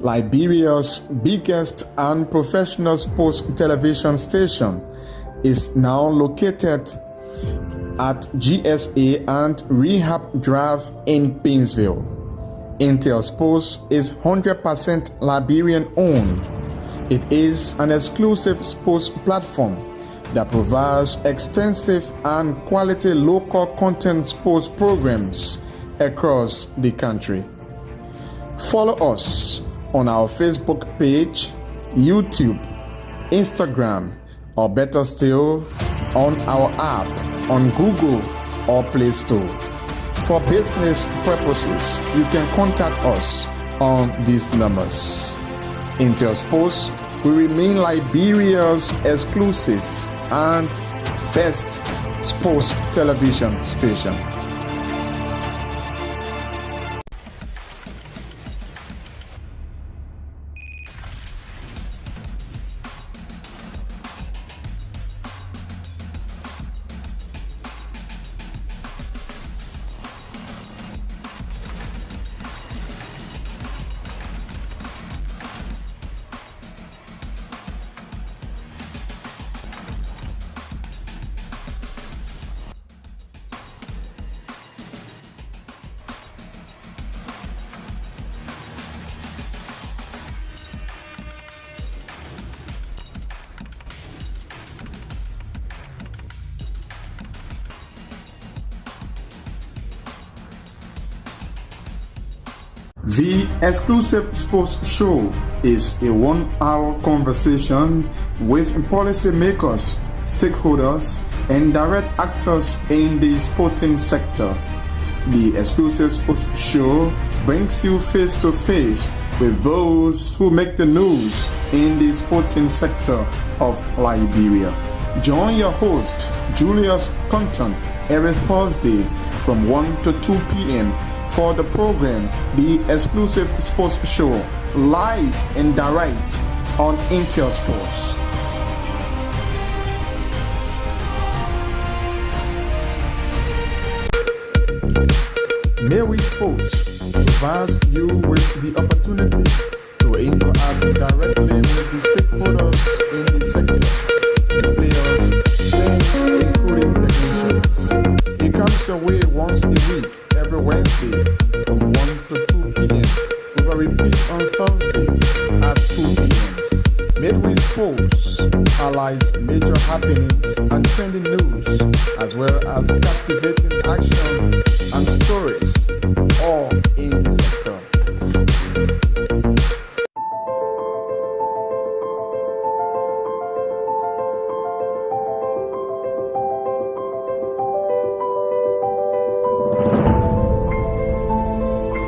Liberia's biggest and professional sports television station, is now located at GSA and Rehab Drive in Painesville. Intel Sports is 100% Liberian owned. It is an exclusive sports platform that provides extensive and quality local content sports programs across the country. Follow us on our Facebook page, YouTube, Instagram, or better still, on our app on Google or Play Store. For business purposes, you can contact us on these numbers. Intel Sports will remain Liberia's exclusive and best sports television station. The exclusive sports show is a 1-hour conversation with policymakers, stakeholders, and direct actors in the sporting sector. The exclusive sports show brings you face to face with those who make the news in the sporting sector of Liberia. Join your host, Julius Compton, every Thursday from 1 to 2 p.m. for the program, The Exclusive Sports Show, live and direct on Intel Sports. Mary Sports provides you with the opportunity to interact directly with the stakeholders in the sector, the players, fans, including technicians. It comes your way once a week, every Wednesday from 1 to 2 p.m. with a repeat on Thursday at 2 p.m. Midway Sports highlights major happenings and trending news, as well as captivating action and stories, all in the sector.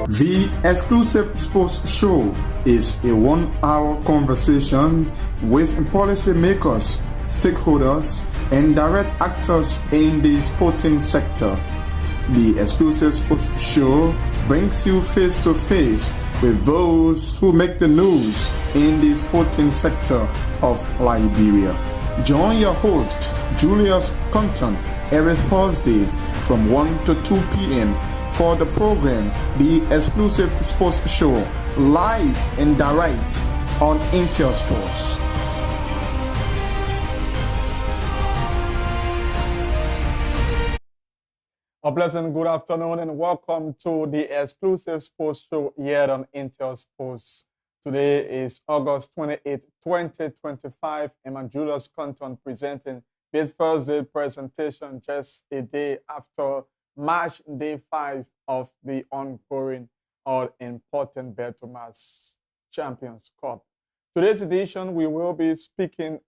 The exclusive sports show is a 1-hour conversation with policymakers, stakeholders, and direct actors in the sporting sector. The exclusive sports show brings you face to face with those who make the news in the sporting sector of Liberia. Join your host, Julius Compton, every Thursday from 1 to 2 p.m. for the program, The Exclusive Sports Show, live and direct on Intel Sports. A pleasant good afternoon and welcome to the Exclusive Sports Show here on Intel Sports. Today is August 28, 2025. I'm Julius Compton presenting this Thursday presentation just a day after March Day 5 of the ongoing all-important Bertomas Champions Cup. Today's edition, we will be speaking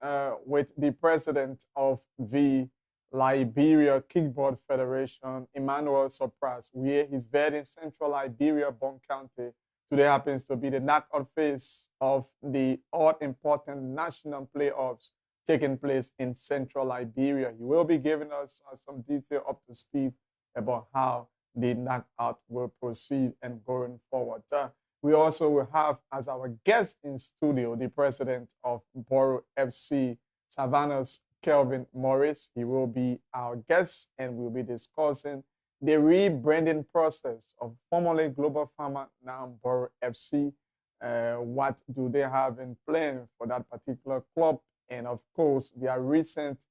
with the president of the Liberia Kickboard Federation, Emmanuel Surprise, where he's based in Central Liberia, Bon County. Today happens to be the knockout phase of the all-important national playoffs taking place in Central Liberia. He will be giving us some detail up to speed about how the knockout will proceed and going forward. We also will have as our guest in studio the president of Borough FC, Savannah's Kelvin Morris. He will be our guest and we'll be discussing the rebranding process of formerly Global Farmer, now Borough FC, what do they have in plan for that particular club, and of course, their recent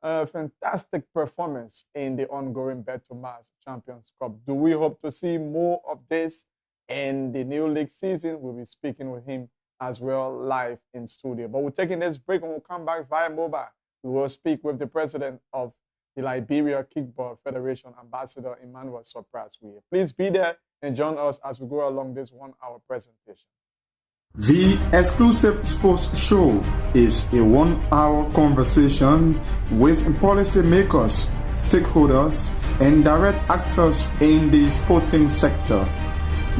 fantastic performance in the ongoing Bet2Mas Champions Cup. Do we hope to see more of this in the new league season? We'll be speaking with him as well live in studio. But we're taking this break and we'll come back via mobile. We will speak with the president of the Liberia Kickball Federation, Ambassador Emmanuel Sopras-Weye. Please be there and join us as we go along this 1 hour presentation. The exclusive sports show is a 1 hour conversation with policymakers, stakeholders, and direct actors in the sporting sector.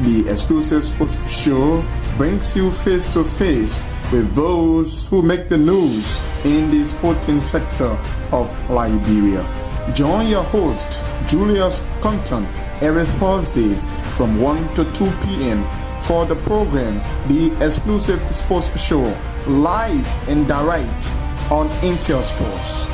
The exclusive sports show brings you face to face with those who make the news in the sporting sector of Liberia. Join your host, Julius Compton, every Thursday from 1 to 2 p.m. for the program, The Exclusive Sports Show, live and direct on Intel Sports.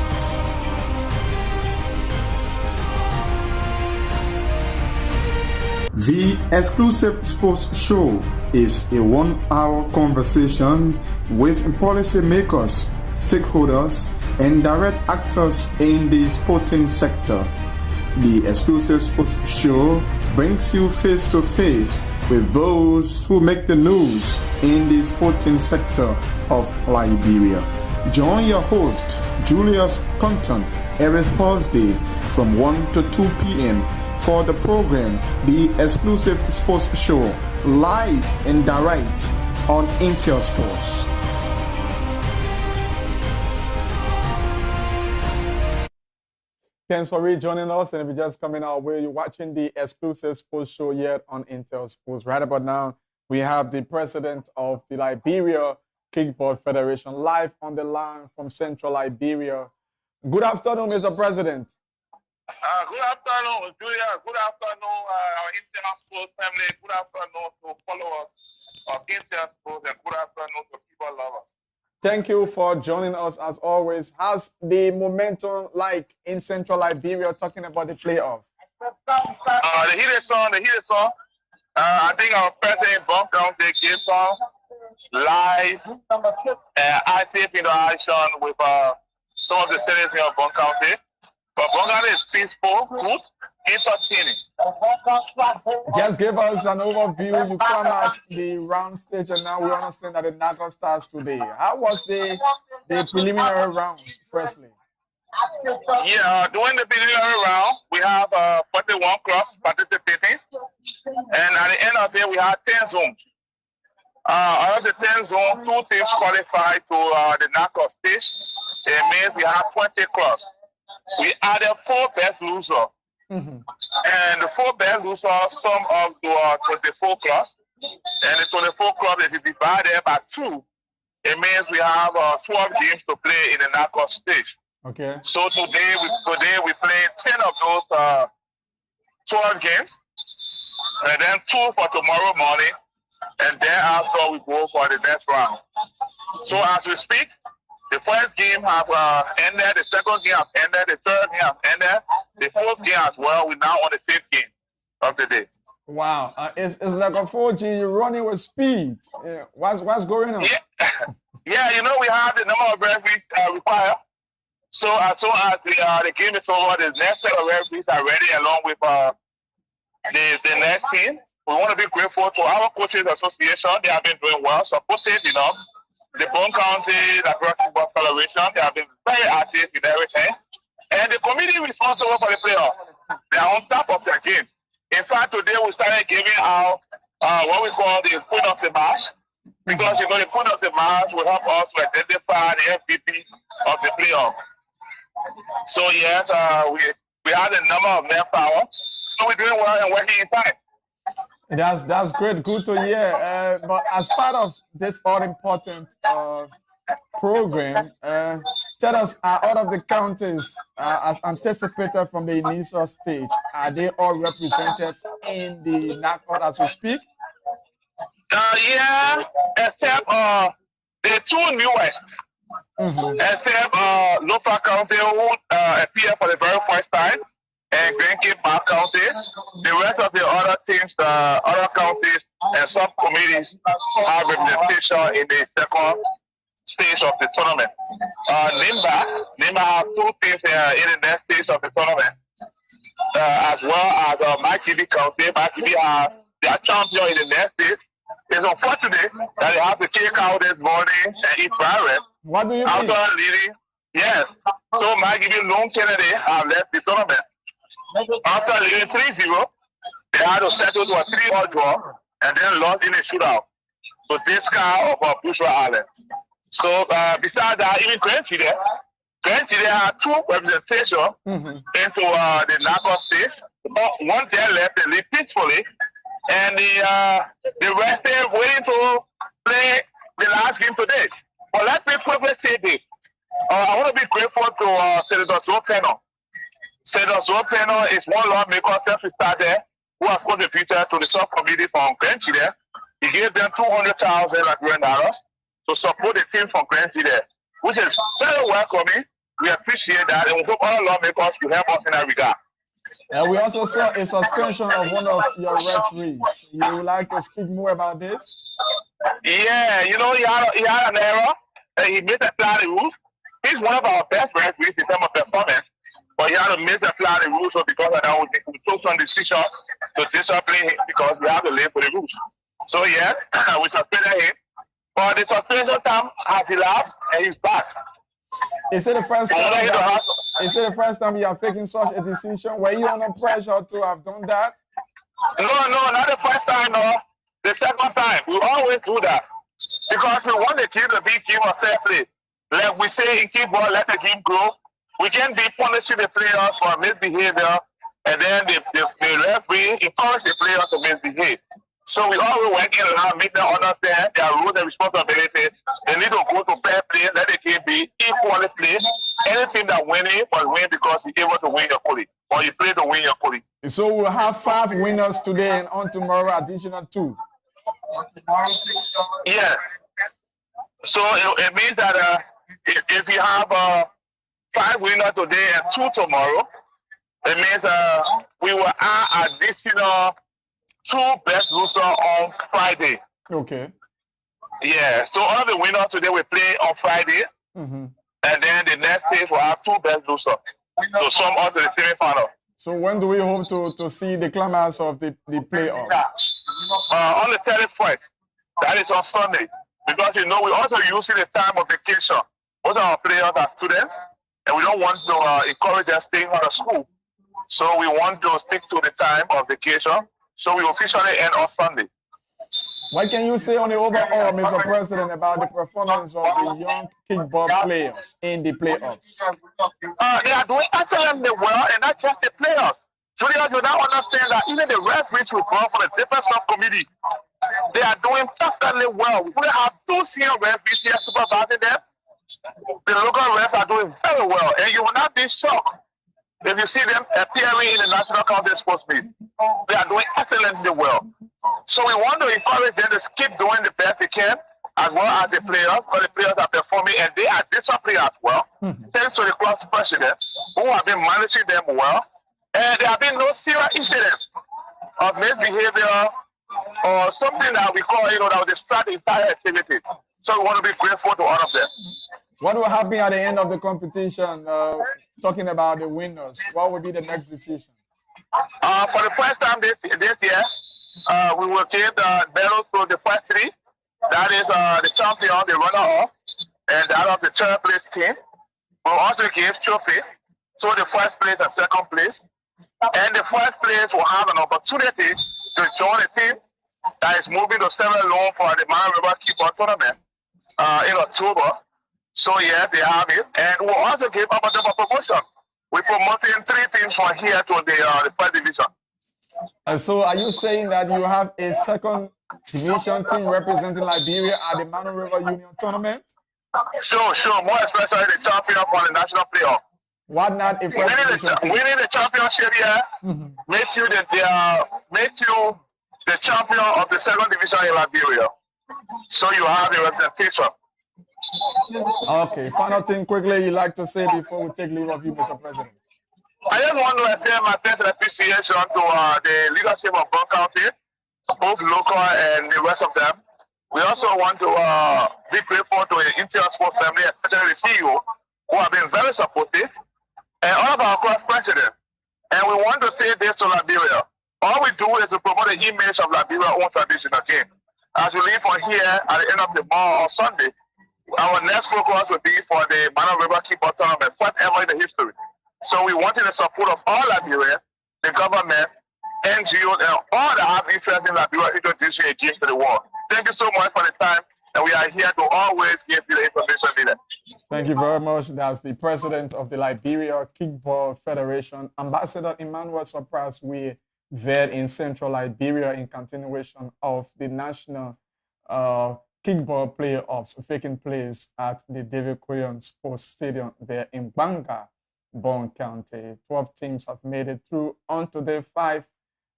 The Exclusive Sports Show is a 1 hour conversation with policymakers, stakeholders, and direct actors in the sporting sector. The Exclusive Sports Show brings you face to face with those who make the news in the sporting sector of Liberia. Join your host, Julius Compton, every Thursday from 1 to 2 p.m. for the program, The Exclusive Sports Show, live and direct on Intel Sports. Thanks for rejoining us, and if you're just coming our way, you're watching the Exclusive Sports Show here on Intel Sports. Right about now, we have the president of the Liberia Kickball Federation live on the line from Central Liberia. Good afternoon, Mr. President. Good afternoon, Julia. Good afternoon, our Intel Sports family. Good afternoon to followers of Intel Sports, and good afternoon to people lovers. Thank you for joining us as always. How's the momentum like in Central Liberia, talking about the playoff? The heated song. I think our president Bon County gave some live active interaction with some of the citizens of Bon County. But Bon County is peaceful, good, entertaining. Just give us an overview. You come as the round stage, and now we understand that the knockout starts today. How was the preliminary rounds, firstly? Yeah, during the preliminary round, we have 41 clubs participating. And at the end of it, we have 10 zones. Out of the 10 zones, 2 teams qualified to the knockout stage. It means we have 20 clubs. We added 4 best losers. And the 4 best losers sum up to 24 clubs. And the 24 clubs, if you divide it by 2, it means we have 12 games to play in the knockout stage. Okay. So today we play 10 of those 12 games, and then 2 for tomorrow morning, and thereafter we go for the next round. So as we speak, the first game have ended, the second game have ended, the third game have ended, the fourth game as well. We're now on the 5th game of the day. Wow, it's like a 4G. You're running with speed. Yeah. What's going on? Yeah, yeah. You know, we have the number of referees required. So as soon as the game is over, the next set of referees are ready, along with the next team. We want to be grateful to our coaches association. They have been doing well, supported, you know. The Bon County Liberia Kickball Federation, they have been very active in everything. And the committee responsible for the playoff, they are on top of their game. In fact, today we started giving out what we call the Queen of the Match, because, you know, the Queen of the Match will help us to identify the MVP of the playoff. So, yes, we had a number of manpower. So we're doing well and working in time. That's great. Good to hear. But as part of this all-important program, tell us, are all of the counties, as anticipated from the initial stage, are they all represented in the knockout as we speak? Yeah, except the 2 newest. Except Lofa County, who appeared for the very first time, and Grand Cape County. The rest of the other teams, other counties, and some committees have representation in the second stage of the tournament. NIMBA have 2 teams in the next stage of the tournament, as well as Makili County. Makili have their champion in the next stage. It's unfortunate that they have to kick out this morning and eat breakfast. What do you after mean? leading? Yes. So Makili Lone Kennedy have left the tournament. After leading 3-0, they had to settle to a 3-all draw and then lost in a shootout to this guy of Bushra Island. So besides that, even Grand Chile had 2 representations into the knockout stage. One there left, they lead peacefully, and the rest are waiting to play the last game today. But let me quickly say this. I want to be grateful to Senator Zopeno. Senator Zopeno is one lawmaker self-started who has contributed to the subcommittee from Grand Chile. He gave them $200,000 to support the team from Grand Chile, which is very welcoming. We appreciate that, and we hope all lawmakers will help us in that regard. We also saw a suspension of one of your referees. You would like to speak more about this? Yeah, you know, he had an error. He missed a flat rules. He's one of our best referees in terms of performance, but he had to miss the flat rules, so because of that, we took some decision to discipline him because we have to live for the rules. So yeah, we suspended him. But the suspension time has elapsed and he's back. Is it the first time? Is it the first time you are taking such a decision? Were you under pressure to have done that? No, not the first time. No, the second time. We always do that because we want the team to be team of fair play. Like we say in kickball, let the game grow. We can't be punishing the players for misbehavior, and then the referee encourage the players to misbehave. So we always work in and out, make them understand their rules and responsibilities. They need to go to fair play, let the game be equally played. Anything that winning must win because you're able to win your quality, or you play to win your quality. So we'll have 5 winners today and on tomorrow, additional 2. Yeah. So it means that if you have 5 winners today and 2 tomorrow, it means we will add additional 2 best losers on Friday. Okay. Yeah. So all the winners today will play on Friday, and then the next stage will have 2 best losers. So some also the semi-final. So when do we hope to see the climax of the playoff? On the 31st. That is on Sunday. Because you know we also using the time of vacation. Most of our players are students, and we don't want to encourage them staying out of school. So we want to stick to the time of vacation. So we officially end on Sunday. What can you say on the overall, Mr. President, about the performance of the young kickball players in the playoffs? They are doing excellently well, and not just the players. Julius, you now understand that even the referees will come from the different subcommittee. They are doing perfectly well. We have 2 senior referees here supervising them. The local refs are doing very well, and you will not be shocked if you see them appearing in the National County Sports Meet. They are doing excellently well. So we want to encourage them to keep doing the best they can, as well as the players, because the players are performing and they are disciplined as well. Thanks to the club president, who have been managing them well. And there have been no serious incidents of misbehavior or something that we call, that will distract the entire activity. So we want to be grateful to all of them. What will happen at the end of the competition, talking about the winners? What will be the next decision? For the first time this year, we will give the medals to the first 3. That is the champion, the runner-up, and that of the 3rd place team. We'll also give trophy to the first place and second place. And the first place will have an opportunity to join a team that is moving to Sierra Leone for the Mara River Kickball Tournament in October. So yeah, they have it. And we'll also give opportunity for promotion. We're promoting 3 teams from here to the 1st division. And so are you saying that you have a 2nd division team representing Liberia at the Manu River Union Tournament? Sure. More especially the champion for the national playoff. What not a first division team? Winning the championship here makes you the champion of the 2nd division in Liberia. So you have the representation. Okay, final thing quickly you'd like to say before we take leave of you, Mr. President. I just want to extend my thanks and appreciation to the leadership of Brown County, both local and the rest of them. We also want to be grateful to the Intel Sports family, especially the CEO, who have been very supportive, and all of our class presidents. And we want to say this to Liberia. All we do is to promote the image of Liberia's own tradition again. As we leave from here at the end of the month on Sunday, our next focus will be for the Mano River Kickball Tournament, first ever in the history. So we wanted the support of all Liberia, the government, NGOs, and all that have interest in Liberia introducing a game to the world. Thank you so much for the time, and we are here to always give you the information needed. Thank you very much. That's the president of the Liberia Kickball Federation, Ambassador Emmanuel Surprise. We there in central Liberia in continuation of the national kickball playoffs taking place at the David Quillian Sports Stadium there in Banga, Bon County. 12 teams have made it through onto the 5.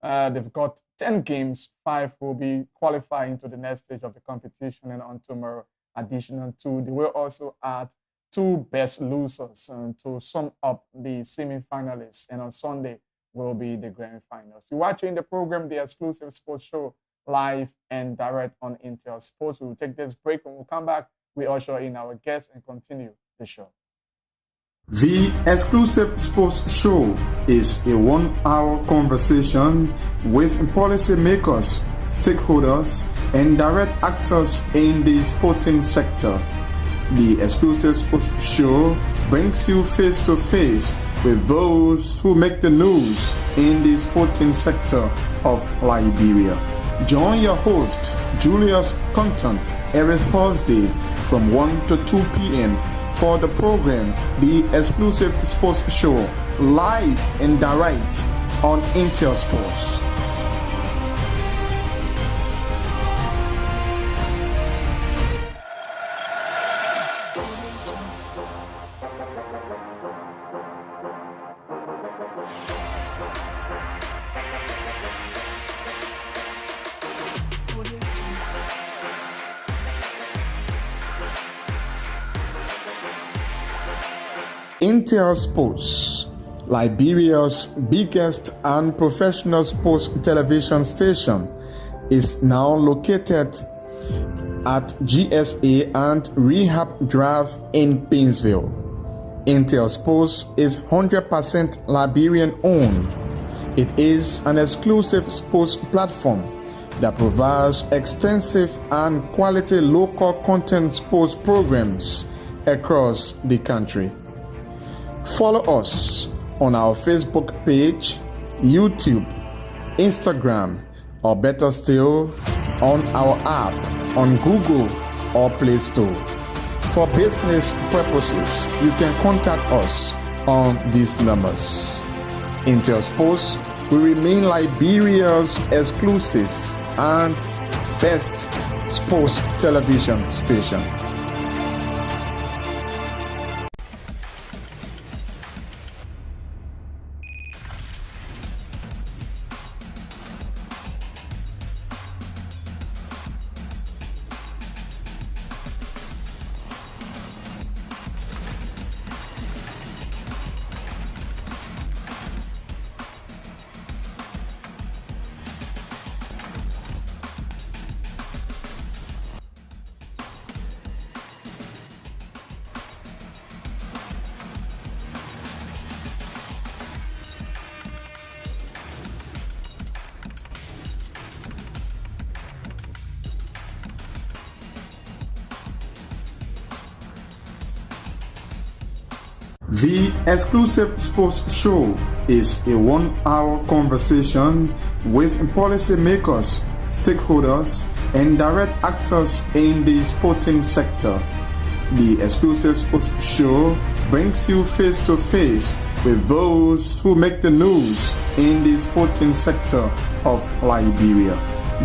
They've got 10 games. 5 will be qualifying to the next stage of the competition, and on tomorrow, additional 2. They will also add 2 best losers to sum up the semi-finalists, and on Sunday will be the grand finals. You're watching the program, The Exclusive Sports Show, live and direct on Intel Sports. We will take this break. When we come back, we usher in our guests and continue the show. The Exclusive Sports Show is a 1-hour conversation with policymakers, stakeholders, and direct actors in the sporting sector. The Exclusive Sports Show brings you face to face with those who make the news in the sporting sector of Liberia. Join your host, Julius Compton, every Thursday from 1 to 2 p.m. for the program, The Exclusive Sports Show, live and direct on Intel Sports. Intel Sports, Liberia's biggest and professional sports television station, is now located at GSA and Rehab Drive in Painesville. Intel Sports is 100% Liberian owned. It is an exclusive sports platform that provides extensive and quality local content sports programs across the country. Follow us on our Facebook page, YouTube, Instagram, or better still, on our app on Google or Play Store. For business purposes, you can contact us on these numbers. Intel Sports will remain Liberia's exclusive and best sports television station. The Exclusive Sports Show is a 1-hour conversation with policymakers, stakeholders, and direct actors in the sporting sector. The Exclusive Sports Show brings you face to face with those who make the news in the sporting sector of Liberia.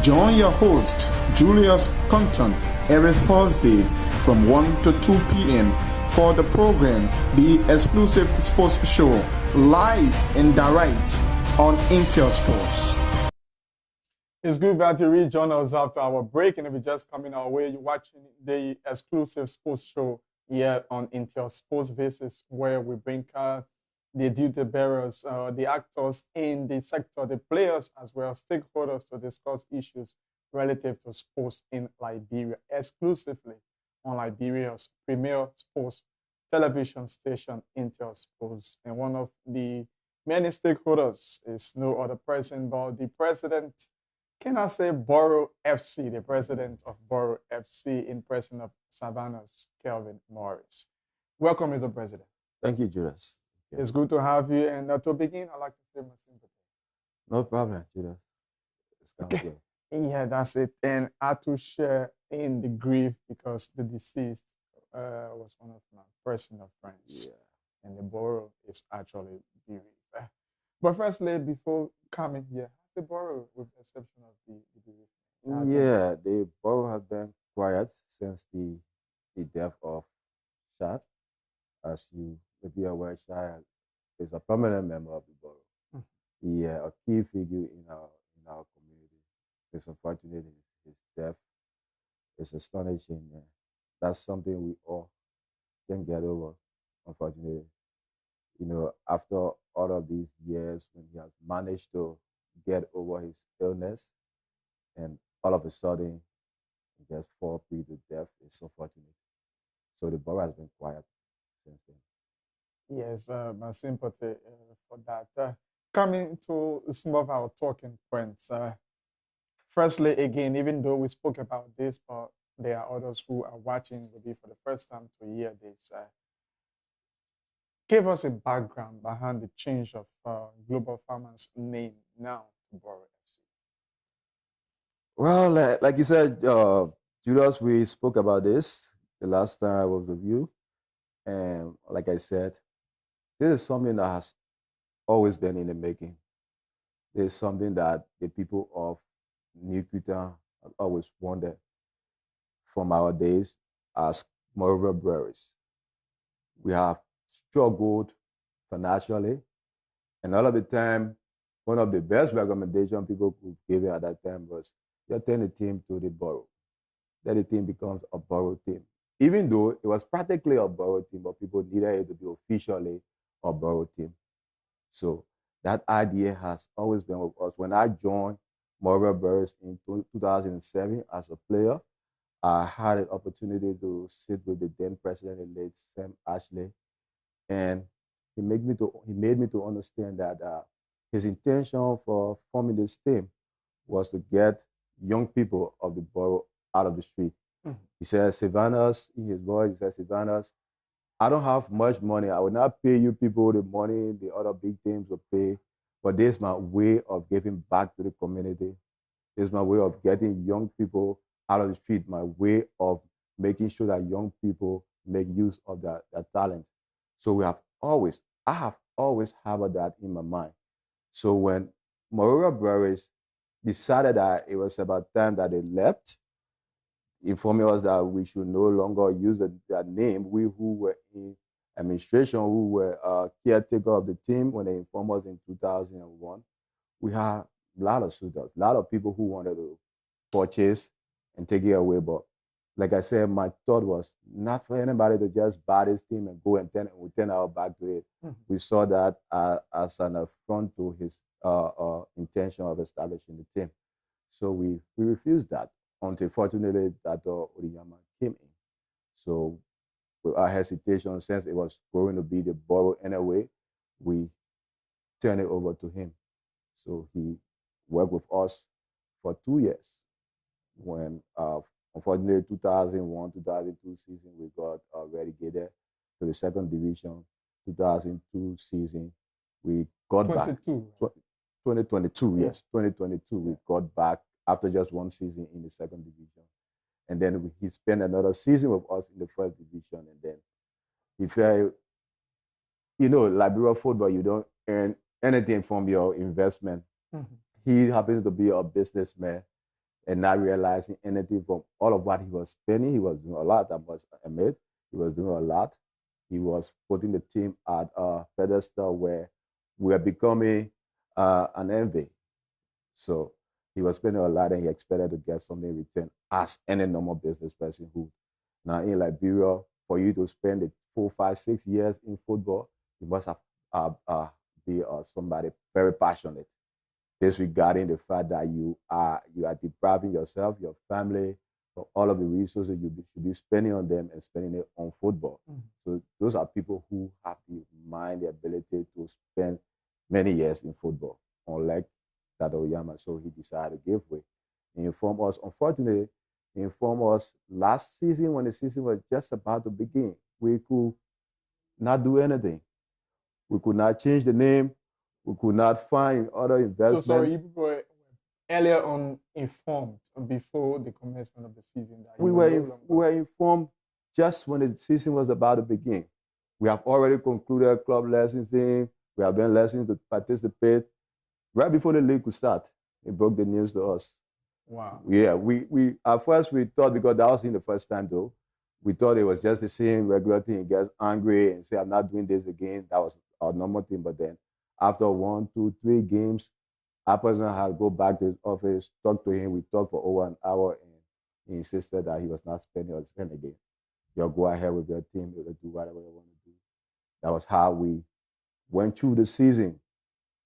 Join your host, Julius Compton, every Thursday from 1 to 2 p.m. for the program, The Exclusive Sports Show, live and direct on Intel Sports. It's good that you rejoin us after our break, and if you're just coming our way, you're watching the Exclusive Sports Show here on Intel Sports. This is where we bring the duty bearers, the actors in the sector, the players as well, stakeholders to discuss issues relative to sports in Liberia, exclusively on Liberia's premier sports television station, Intel Sports. And one of the many stakeholders is no other person but the president, can I say Borough FC, the president of Borough FC in person of Savannah's Kelvin Morris. Welcome, Mr. President. Thank you, Judas. It's good to have you. And to begin, I'd like to say my sympathy. No problem, Judas. It's Okay. Good. Yeah, that's it. And I to share in the grief because the deceased was one of my personal friends. Yeah. And the borough is actually bereaved. But firstly, before coming here, how's the borough with the exception of the bereavement? Yeah, the borough has been quiet since the death of Shad. As you may be aware, Shad is a permanent member of the borough. Yeah, a key figure in our community. It's unfortunate his death. It's astonishing. That's something we all can get over, unfortunately. You know, after all of these years, when he has managed to get over his illness, and all of a sudden, he just fall prey to death, it's unfortunate. So the borough has been quiet since then. Yes, my sympathy for that. Coming to some of our talking points. Firstly, again, even though we spoke about this, but there are others who are watching maybe for the first time to hear this. Give us a background behind the change of Global Farmers' name now to Borough FC. Well, like you said, Judas, we spoke about this the last time I was with you. And like I said, this is something that has always been in the making. This is something that the people of New Kuta have always wanted from our days as Moreover Breweries. We have struggled financially, and all of the time, one of the best recommendations people could give at that time was, you turn the team to the borough. Then the team becomes a borough team. Even though it was practically a borough team, but people needed it to be officially a borough team. So that idea has always been with us. When I joined Moreover Breweries in 2007 as a player, I had an opportunity to sit with the then president, the late Sam Ashley, and he made me to understand that his intention for forming this team was to get young people of the borough out of the street. He said, Savannah's, in his voice, he said, Savannah's, I don't have much money. I will not pay you people the money the other big teams will pay, but this is my way of giving back to the community. This is my way of getting young people out of the street, my way of making sure that young people make use of their talent. So I have always had that in my mind. So when Moreover Breweries decided that it was about time that they left, informing us that we should no longer use that name, we who were in administration, who were caretaker of the team when they informed us in 2001, we had a lot of suitors, a lot of people who wanted to purchase and take it away. But like I said, my thought was not for anybody to just buy this team and go and turn our back to it. We saw that as an affront to his intention of establishing the team. So we refused that until fortunately that Oriyama came in. So with our hesitation, since it was going to be the borough anyway, we turned it over to him. So he worked with us for 2 years. When unfortunately 2001, 2002 season, we got relegated to the second division. 2002 season, we got 22. back. 2022, Yeah. yes, 2022, we got back after just one season in the second division. And then he spent another season with us in the first division. And then he felt, Liberia football, you don't earn anything from your investment. He happens to be a businessman and not realizing anything from all of what he was spending. He was doing a lot, I must admit. He was doing a lot. He was putting the team at a pedestal where we are becoming an envy. So he was spending a lot and he expected to get something in return as any normal business person would. Now in Liberia, for you to spend the 4, 5, 6 years in football, you must have be somebody very passionate, disregarding the fact that you are depriving yourself, your family, of all of the resources you should be spending on them and spending it on football. So those are people who have the mind, the ability to spend many years in football, unlike Dada Oyama. So he decided to give way. He informed us, unfortunately, he informed us last season when the season was just about to begin. We could not do anything. We could not change the name. We could not find other investment. So sorry, you people were earlier on informed before the commencement of the season that we were informed just when the season was about to begin. We have already concluded club licensing. We have been licensed to participate. Right before the league could start, he broke the news to us. Wow. Yeah, we at first we thought, because that was in the first time though, we thought it was just the same regular thing. He gets angry and say, I'm not doing this again. That was our normal thing. But then after 1, 2, 3 games, our president had to go back to his office, talk to him. We talked for over an hour, and he insisted that he was not spending his time again. You'll go ahead with your team, you'll do whatever you want to do. That was how we went through the season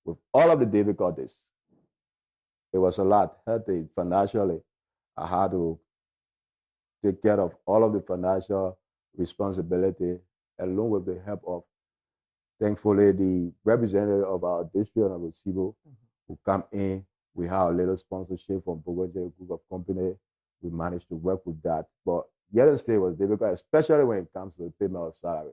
with all of the difficulties. It was a lot, healthy, financially. I had to take care of all of the financial responsibility, along with the help of, thankfully, the representative of our district, Honorable Sibo, who come in. We have a little sponsorship from Bogoje Group of Company. We managed to work with that. But yet still was difficult, especially when it comes to the payment of salary.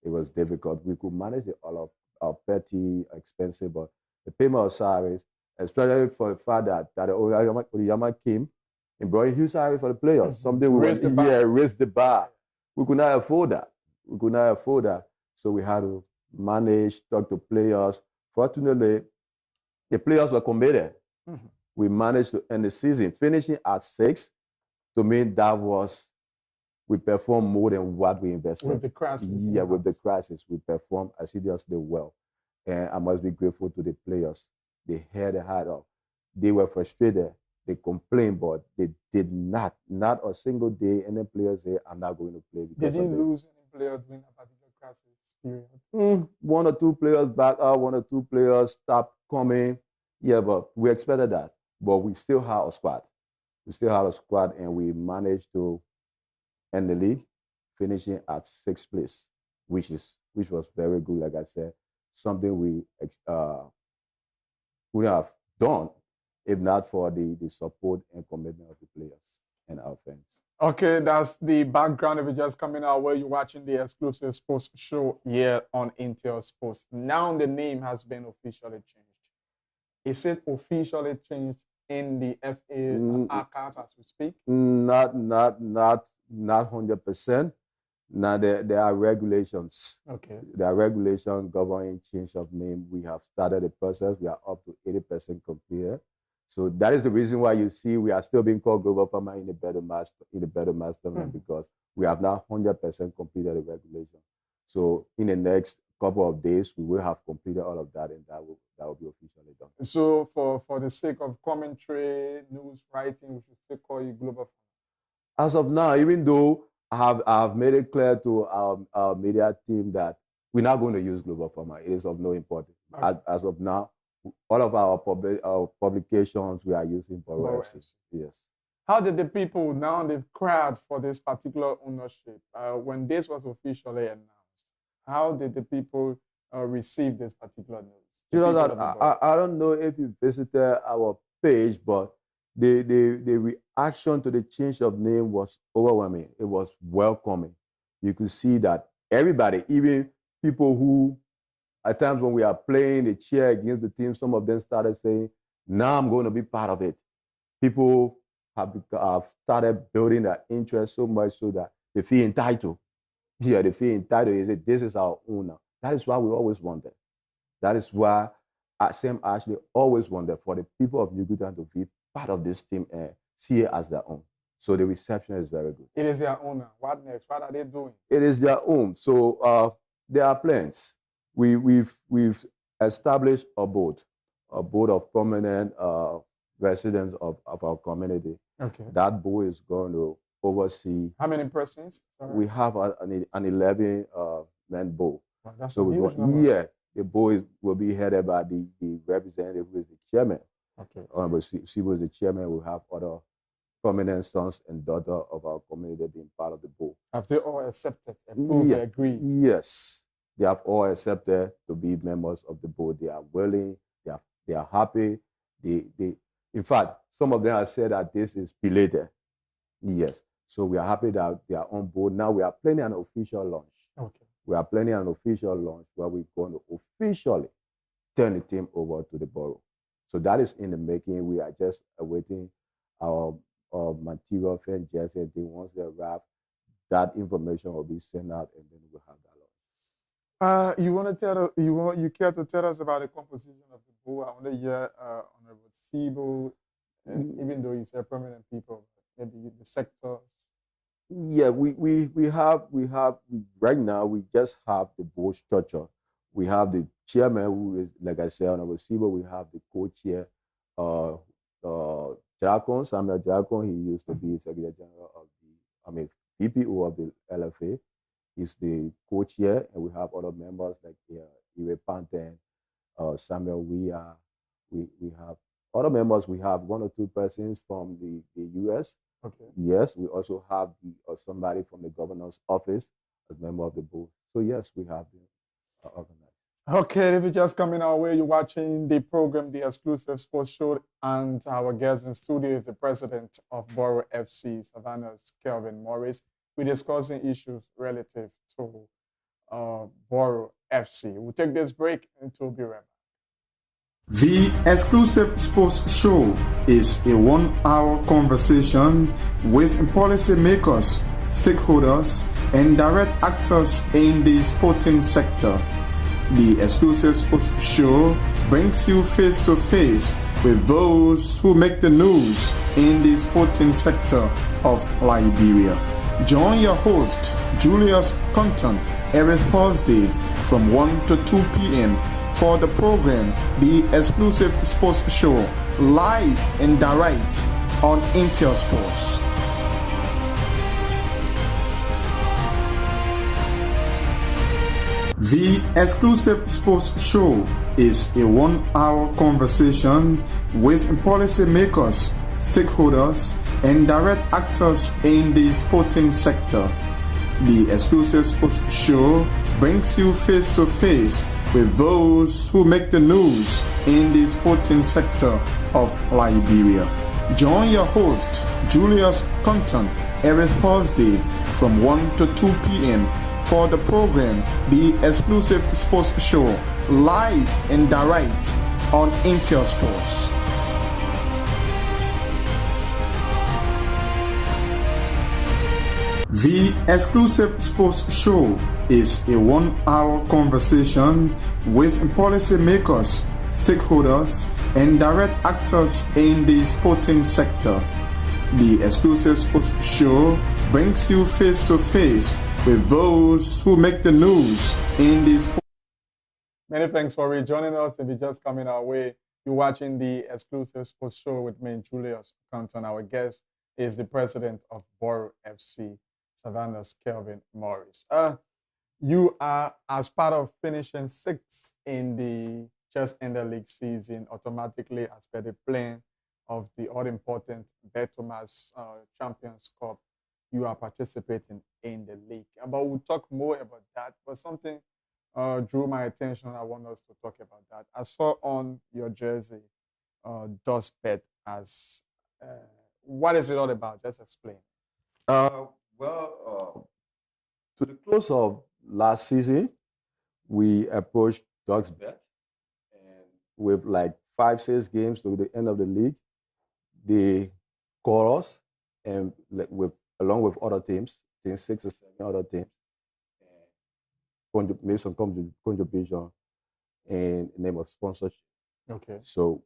It was difficult. We could manage all of our petty expenses, but the payment of salaries, especially for the fact that Oyama came and brought a huge salary for the players. Something we raised the bar. We could not afford that. We could not afford that. So we had to manage, talk to players. Fortunately, the players were committed. We managed to end the season, finishing at 6. To me, that was, we performed more than what we invested. With the crisis. Yeah, with the crisis, we performed assiduously well. And I must be grateful to the players. They had a heart up. They were frustrated. They complained, but they did not a single day, any player say, I'm not going to play. Did you lose any player during a particular crisis period? 1 or 2 players back up, 1 or 2 players stopped coming. Yeah, but we expected that. But we still had a squad. We still had a squad, and we managed to end the league, finishing at 6th place, which was very good. Like I said, something we would have done if not for the support and commitment of the players and our fans. Okay, that's the background. If you're just coming our way, you're watching the exclusive sports show here on Intel Sports. Now the name has been officially changed. Is it officially changed in the FA archive as we speak? Not 100%. Now there are regulations. Okay. There are regulations governing change of name. We have started the process. We are up to 80% completed. So that is the reason why you see we are still being called Global Pharma in the better mastermind, because we have now 100% completed the regulation. So in the next couple of days, we will have completed all of that, and that will be officially done. So for the sake of commentary, news writing, we should still call you Global Pharma. As of now, even though I have made it clear to our media team that we're not going to use Global Pharma. It is of no importance. Okay. As of now, all of our publications we are using for FC. Yes. How did the people, now the crowd for this particular ownership, when this was officially announced, how did the people receive this particular news? You know that I don't know if you visited our page, but the reaction to the change of name was overwhelming. It was welcoming. You could see that everybody, even people who, at times when we are playing, they cheer against the team, some of them started saying, now I'm going to be part of it. People have started building their interest so much so that they feel entitled. Yeah, they feel entitled. They say, this is our owner. That is why we always wanted. That is why Sam Ashley always wanted for the people of Yugutan to be part of this team and see it as their own. So the reception is very good. It is their owner. What next? What are they doing? It is their own. So there are plans. We've established a board of prominent residents of our community. Okay. That board is going to oversee. How many persons? We have an 11 man board. Wow, that's so a huge number. Yeah, the board will be headed by the representative who is the chairman. Okay. Honorable Sibo is the chairman. We have other prominent sons and daughters of our community being part of the board. Have they all accepted, approved, agreed? Yes, they have all accepted to be members of the board. They are willing. They are happy. In fact, some of them have said that this is belated. Yes. So we are happy that they are on board. Now we are planning an official launch. Okay. We are planning an official launch where we're going to officially turn the team over to the borough. So that is in the making. We are just awaiting our material fan jersey and thing. Once they arrive, that information will be sent out and then we'll have that launch. You want to tell you care to tell us about the composition of the board? I want to hear Honorable Sibo, even though he's a prominent people, maybe the sectors. Yeah, we have right now we just have the board structure. We have the chairman who is, like I said, Honorable Sibo. We have the co-chair, Jacon, Samuel Jacon. He used to be Secretary General of the, VPO of the LFA. He's the co-chair, and we have other members like Ire Panten, Samuel Weah. We have other members. We have one or two persons from the US. Okay. Yes, we also have somebody from the governor's office as member of the board. So yes, we have the organized. Okay, if you're just coming our way, you're watching the program, The Exclusive Sports Show, and our guest in studio is the president of Borough FC, Savannah's Kelvin Morris. We're discussing issues relative to Borough FC. We'll take this break and we'll be right back. The Exclusive Sports Show is a 1-hour conversation with policymakers, stakeholders, and direct actors in the sporting sector. The Exclusive Sports Show brings you face to face with those who make the news in the sporting sector of Liberia. Join your host, Julius Compton, every Thursday from 1 to 2 p.m. for the program, The Exclusive Sports Show, live and direct on Intel Sports. The Exclusive Sports Show is a 1-hour conversation with policymakers, stakeholders, and direct actors in the sporting sector. The Exclusive Sports Show brings you face to face with those who make the news in the sporting sector of Liberia. Join your host, Julius Compton, every Thursday from 1 to 2 p.m. for the program, The Exclusive Sports Show, live and direct on Intel Sports. The Exclusive Sports Show is a 1-hour conversation with policymakers, stakeholders, and direct actors in the sporting sector. The Exclusive Sports Show brings you face to face with those who make the news in the sport. Many thanks for rejoining us. If you're just coming our way, you're watching the Exclusive Sports Show with me, Julius Compton. Our guest is the president of Borough FC, Savannah's Kelvin Morris. You are, as part of finishing 6th in the just in the league season, automatically as per the plan of the all-important Thomas Champions Cup, you are participating in the league. But we'll talk more about that. But something drew my attention. I want us to talk about that. I saw on your jersey, Dustbed as what is it all about? Just explain. To the close of last season, we approached Dustbed, and with like 5-6 games to the end of the league, they called us, and along with other teams, I think 6 or 7 other teams, and made some contribution in the name of sponsorship. Okay. So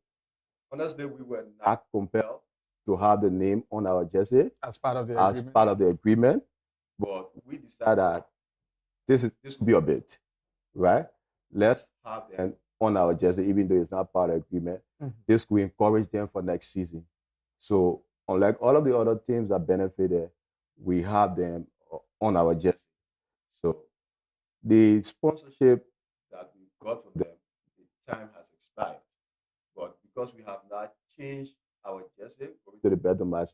honestly, we were not compelled to have the name on our jersey as part of the agreement, but we decided that this would be a bit, right? Let's have them on our jersey, even though it's not part of the agreement. Mm-hmm. This will encourage them for next season. So unlike all of the other teams that benefited, we have them on our jersey. So the sponsorship that we got from them, the time has expired. But because we have not changed our jersey to the better match,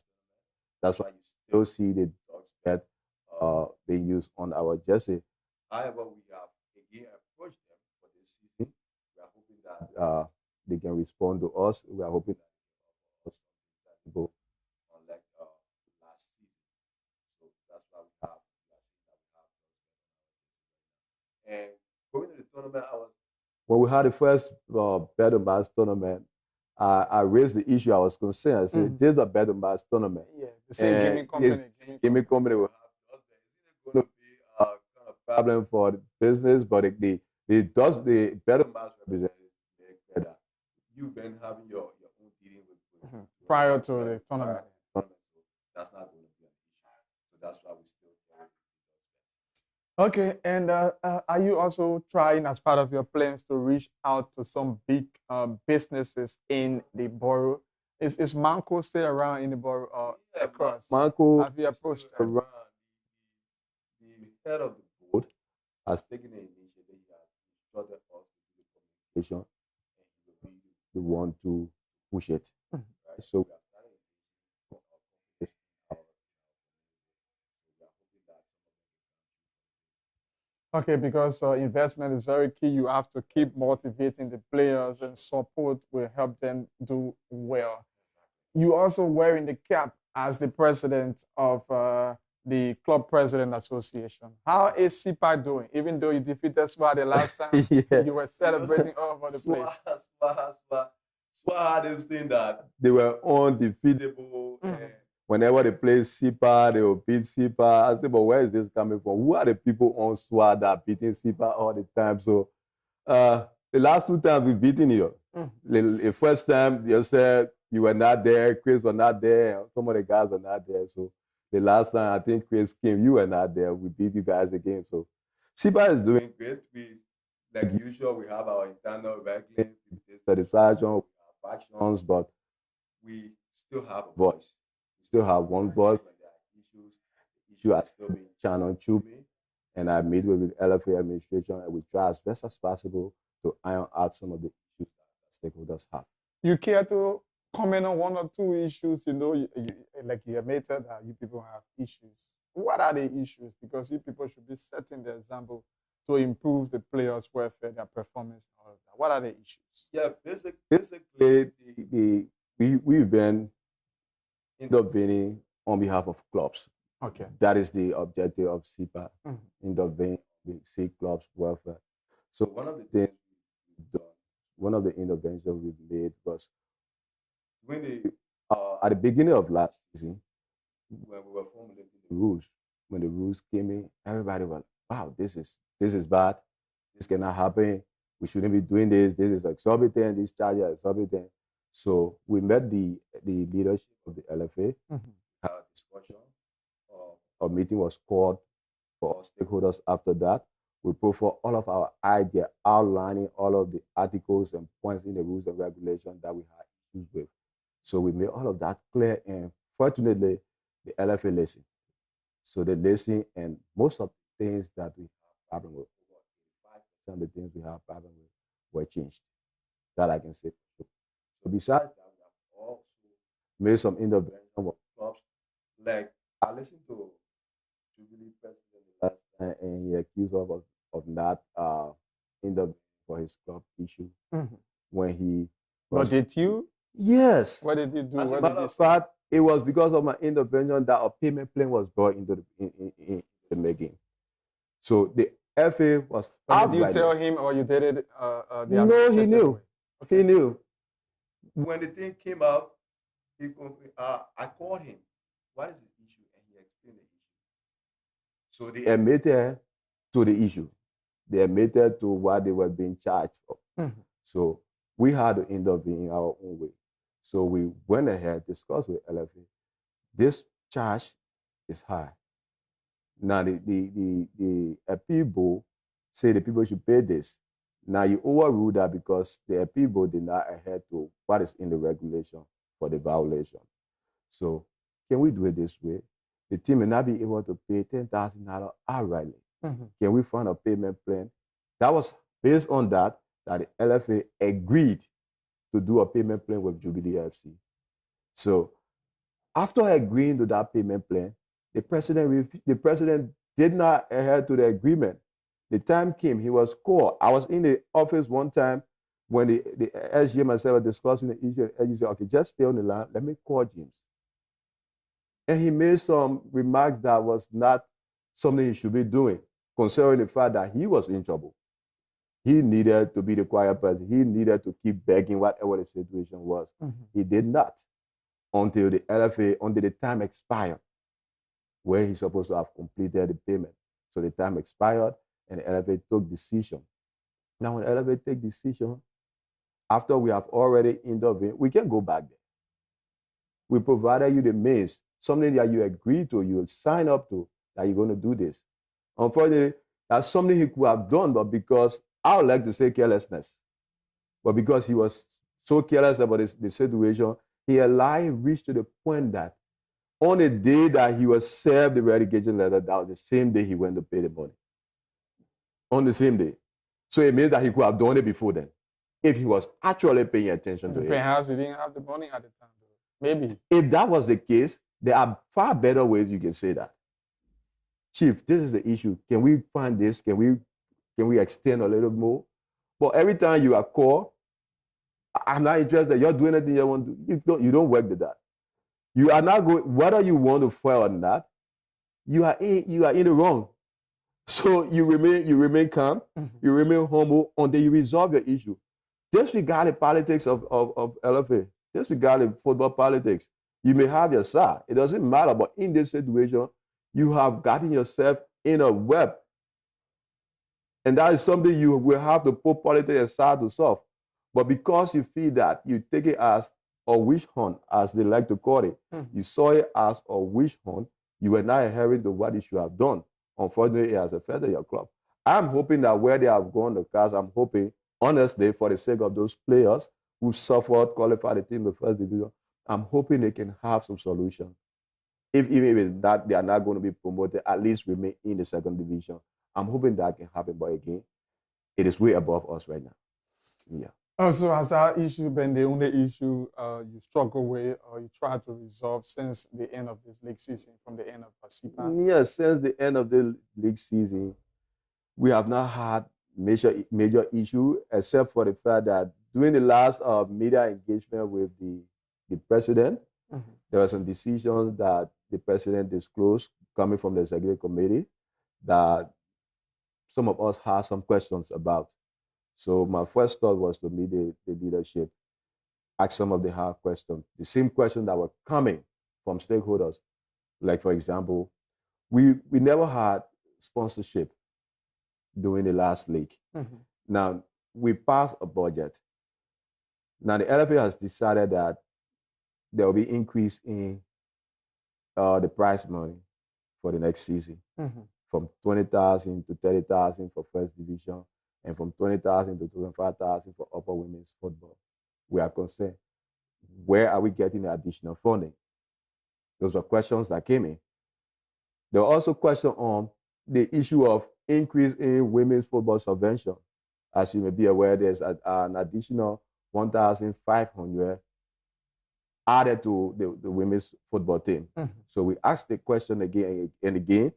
that's why you still see the dogs that being used on our jersey. However, we have again approached them for this season. We are hoping that they can respond to us. We are hoping that us that go unlike last season. So that's why we have and going to the tournament. When we had the first Better Match tournament, I raised the issue. I was concerned. I said, "This is a Better Match tournament. Yeah, the same gaming company. Gaming company will have. Is it going to be a kind of problem for the business? But the Better Match representative that you've been having your own dealing with prior to the tournament. So that's not going to be an issue. So that's why we still carry. Okay, and are you also trying, as part of your plans, to reach out to some big businesses in the borough? Is Manco still around in the borough or across? Manco, have you approached around? The head of the board has taken an initiative. He has instructed us to do the communication, and we want to push it. Right? So we are starting. Okay, because investment is very key. You have to keep motivating the players, and support will help them do well. You also wearing the cap as the president of the Club President Association. How is SIPA doing? Even though you defeated SWA the last time, you were celebrating all over the place. SWA had this thing that they were undefeatable. Whenever they play SIPA, they will beat SIPA. I said, but where is this coming from? Who are the people on SWA that are beating SIPA all the time? So the last 2 times we've beaten you. The first time you said you were not there, Chris was not there, and some of the guys were not there. So the last time I think Chris came, you were not there. We beat you guys again. So SIPA is doing great. We, like usual, we have our internal ranking, satisfaction, we have factions, but we still have a voice. Still have one voice when there are issues. The issue has still been channeled through me, and I meet with the LFA administration, and we try as best as possible to iron out some of the issues that stakeholders have. You care to comment on 1 or 2 issues? You know, like you admitted that you people have issues. What are the issues? Because you people should be setting the example to improve the players' welfare, their performance, and all of that. What are the issues? Yeah, basically, we've been intervening on behalf of clubs. Okay. That is the objective of SIPA, intervening with C clubs' welfare. So one of the things we've done, one of the interventions we've made was when at the beginning of last season, when we were formulating the rules, when the rules came in, everybody was, wow, this is bad. This cannot happen. We shouldn't be doing this. This is exorbitant. These charges are exorbitant. So we met the leadership of the LFA, had a discussion. A meeting was called for all stakeholders after that. We put for all of our ideas, outlining all of the articles and points in the rules and regulations that we had issues with. So we made all of that clear, and fortunately, the LFA listened. So they listened, and most of the things that we have problem with, 5% of the things we have problem with, were changed. That I can say. So besides that, we have also made some intervention with clubs. Like I listened to Jubilee President last time, and he accused us of not intervening for his club issue when he. But did you? Yes. What did you do? As a matter of fact, it was because of my intervention that a payment plan was brought into the making. So the FA was. Did you tell him, or you did it? No, he knew. Okay. He knew. When the thing came out, I called him. What is the issue? And he explained the issue. So they admitted to the issue. They admitted to what they were being charged for. So we had to intervene in our own way. So we went ahead, discussed with LFA. This charge is high. Now the people say the people should pay this. Now you overrule that because the people did not adhere to what is in the regulation for the violation. So can we do it this way? The team may not be able to pay $10,000 outrightly. Can we find a payment plan? That was based on that the LFA agreed to do a payment plan with Jubilee FC. So after agreeing to that payment plan, the president did not adhere to the agreement. The time came, he was called. I was in the office one time when the SG and myself were discussing the issue, and SG said, okay, just stay on the line, let me call James. And he made some remarks that was not something he should be doing, considering the fact that he was in trouble. He needed to be the quiet person. He needed to keep begging whatever the situation was. He did not until the LFA, until the time expired, where he's supposed to have completed the payment. So the time expired, and the LFA took decision. Now, when the LFA take decision, after we have already intervened, we can go back there. We provided you the means, something that you agreed to, you sign up to, that you're going to do this. Unfortunately, that's something he could have done, but because I would like to say carelessness, but because he was so careless about the situation, he allowed him reach to the point that on the day that he was served the relegation letter, that was the same day he went to pay the money. On the same day. So it means that he could have done it before then, if he was actually paying attention to it. Perhaps he didn't have the money at the time, though. Maybe. If that was the case, there are far better ways you can say that. Chief, this is the issue. Can we find this? Can we extend a little more? But every time you are called, I'm not interested. You're doing anything you want to do. You don't work with that. You are not going, whether you want to file or not, you are in the wrong. So you remain calm, you remain humble until you resolve your issue. Disregard the politics of LFA. Disregard the football politics. You may have your side. It doesn't matter. But in this situation, you have gotten yourself in a web. And that is something you will have to put politics aside to solve. But because you feel that you take it as a witch hunt, as they like to call it, you saw it as a witch hunt, you were not adhering to what you should have done. Unfortunately, it has affected your club. I'm hoping that where they have gone the cars, I'm hoping, honestly, for the sake of those players who suffered, qualified the team in the first division, I'm hoping they can have some solution. Even if that they are not going to be promoted, at least remain in the second division. I'm hoping that can happen, but again, it is way above us right now. Yeah. Also, has that issue been the only issue you struggle with or you try to resolve since the end of this league season, from the end of PASIPA? Yes, since the end of the league season, we have not had major issue, except for the fact that during the last media engagement with the president, there were some decisions that the president disclosed coming from the executive committee that some of us had some questions about. So my first thought was to meet the leadership, ask some of the hard questions, the same questions that were coming from stakeholders. Like, for example, we never had sponsorship during the last league. Now, we passed a budget. Now, the LFA has decided that there will be increase in the prize money for the next season, from 20,000 to 30,000 for first division, and from 20,000 to 25,000 for upper women's football. We are concerned, where are we getting the additional funding? Those are questions that came in. There were also questions on the issue of increase in women's football subvention. As you may be aware, there's an additional 1,500 added to the women's football team. So we asked the question again and again.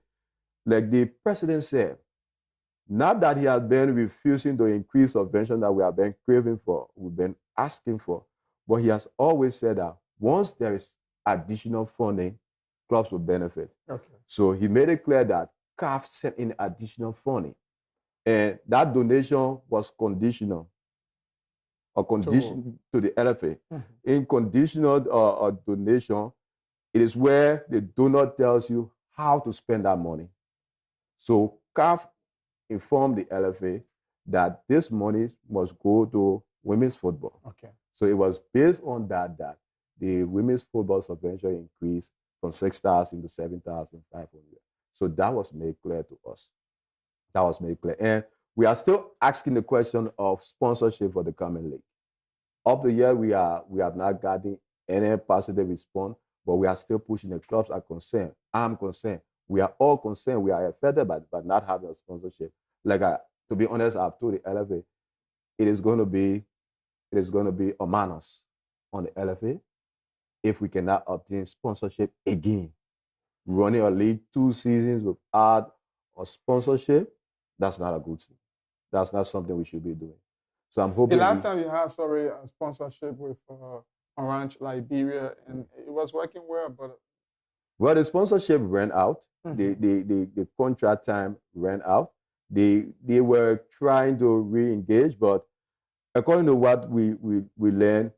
Like the president said, not that he has been refusing to increase subvention that we have been craving for, we've been asking for, but he has always said that once there is additional funding, clubs will benefit. So he made it clear that CAF sent in additional funding, and that donation was conditional, or condition to the LFA. In conditional donation, it is where the donor tells you how to spend that money. So CAF informed the LFA that this money must go to women's football. So it was based on that the women's football subvention increased from 6,000 to 7,500. So that was made clear to us. That was made clear. And we are still asking the question of sponsorship for the coming league. Up to here, we have not gotten any positive response, but we are still pushing. The clubs are concerned. I'm concerned. We are all concerned. We are affected by not having a sponsorship. Like To be honest, I've told the LFA it is going to be a minus on the LFA if we cannot obtain sponsorship again. Running a league 2 seasons without a sponsorship, that's not a good thing. That's not something we should be doing. So I'm hoping. The last time you had, a sponsorship with Orange Liberia, and it was working well, but well, the sponsorship ran out. Mhm. The contract time ran out. They were trying to re-engage, but according to what we learned,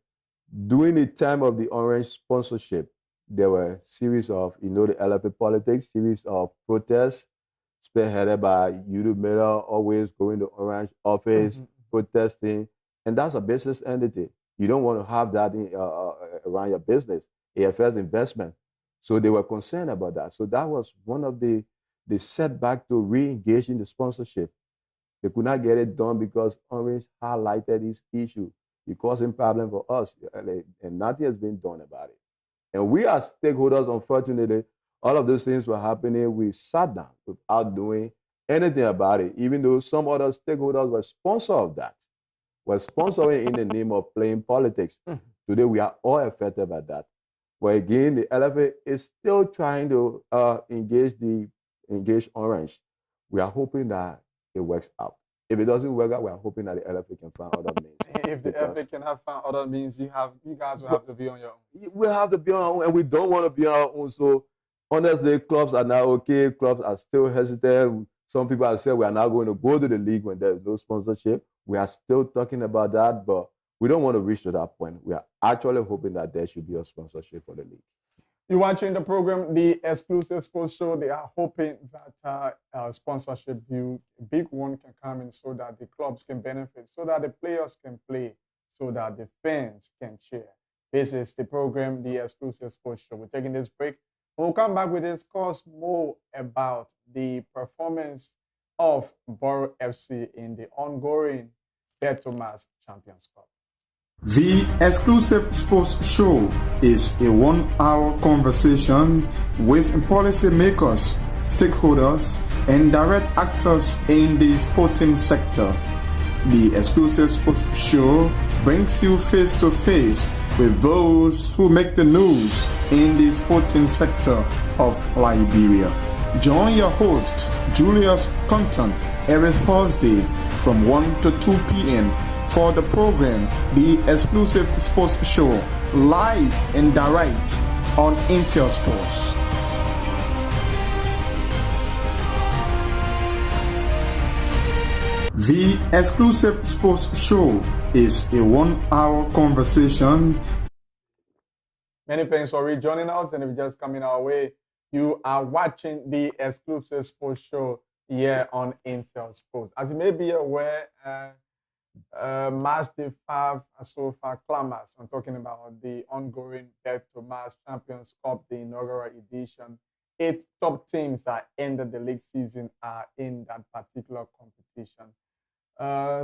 during the time of the Orange sponsorship, there were a series of, the LFA politics, series of protests spearheaded by Udo Miller, always going to Orange office, protesting. And that's a business entity. You don't want to have that around your business. It affects investment. So they were concerned about that. So that was one of the setback to re-engage in the sponsorship. They could not get it done because Orange highlighted this issue. It causing problem for us, and nothing has been done about it. And we as stakeholders, unfortunately, all of those things were happening. We sat down without doing anything about it, even though some other stakeholders were sponsors of that, were sponsoring in the name of playing politics. Today, we are all affected by that. But again, the LFA is still trying to engage Orange. We are hoping that it works out. If it doesn't work out, we are hoping that the LFA can find other means. If the LFA cannot find other means, you guys will have to be on your own. We'll have to be on our own, and we don't want to be on our own. So honestly, clubs are now okay. Clubs are still hesitant. Some people have said we are now going to go to the league when there is no sponsorship. We are still talking about that, but we don't want to reach to that point. We are actually hoping that there should be a sponsorship for the league. You're watching the program, the Exclusive Sports Show. They are hoping that sponsorship deal, a big one, can come in so that the clubs can benefit, so that the players can play, so that the fans can cheer. This is the program, the Exclusive Sports Show. We're taking this break. We'll come back. We discuss more about the performance of Borough FC in the ongoing Bet Thomas Champions Cup. The Exclusive Sports Show is a 1-hour conversation with policymakers, stakeholders, and direct actors in the sporting sector. The Exclusive Sports Show brings you face to face with those who make the news in the sporting sector of Liberia. Join your host, Julius Compton, every Thursday from 1 to 2 p.m. for the program, the Exclusive Sports Show, live and direct on Intel Sports. The Exclusive Sports Show is a 1-hour conversation. Many thanks for rejoining us, and if you're just coming our way, you are watching the Exclusive Sports Show here on Intel Sports. As you may be aware, Match Day 5 so far clamors. I'm talking about the ongoing Bet Thomas Champions Cup, the inaugural edition. 8 top teams that ended the league season are in that particular competition.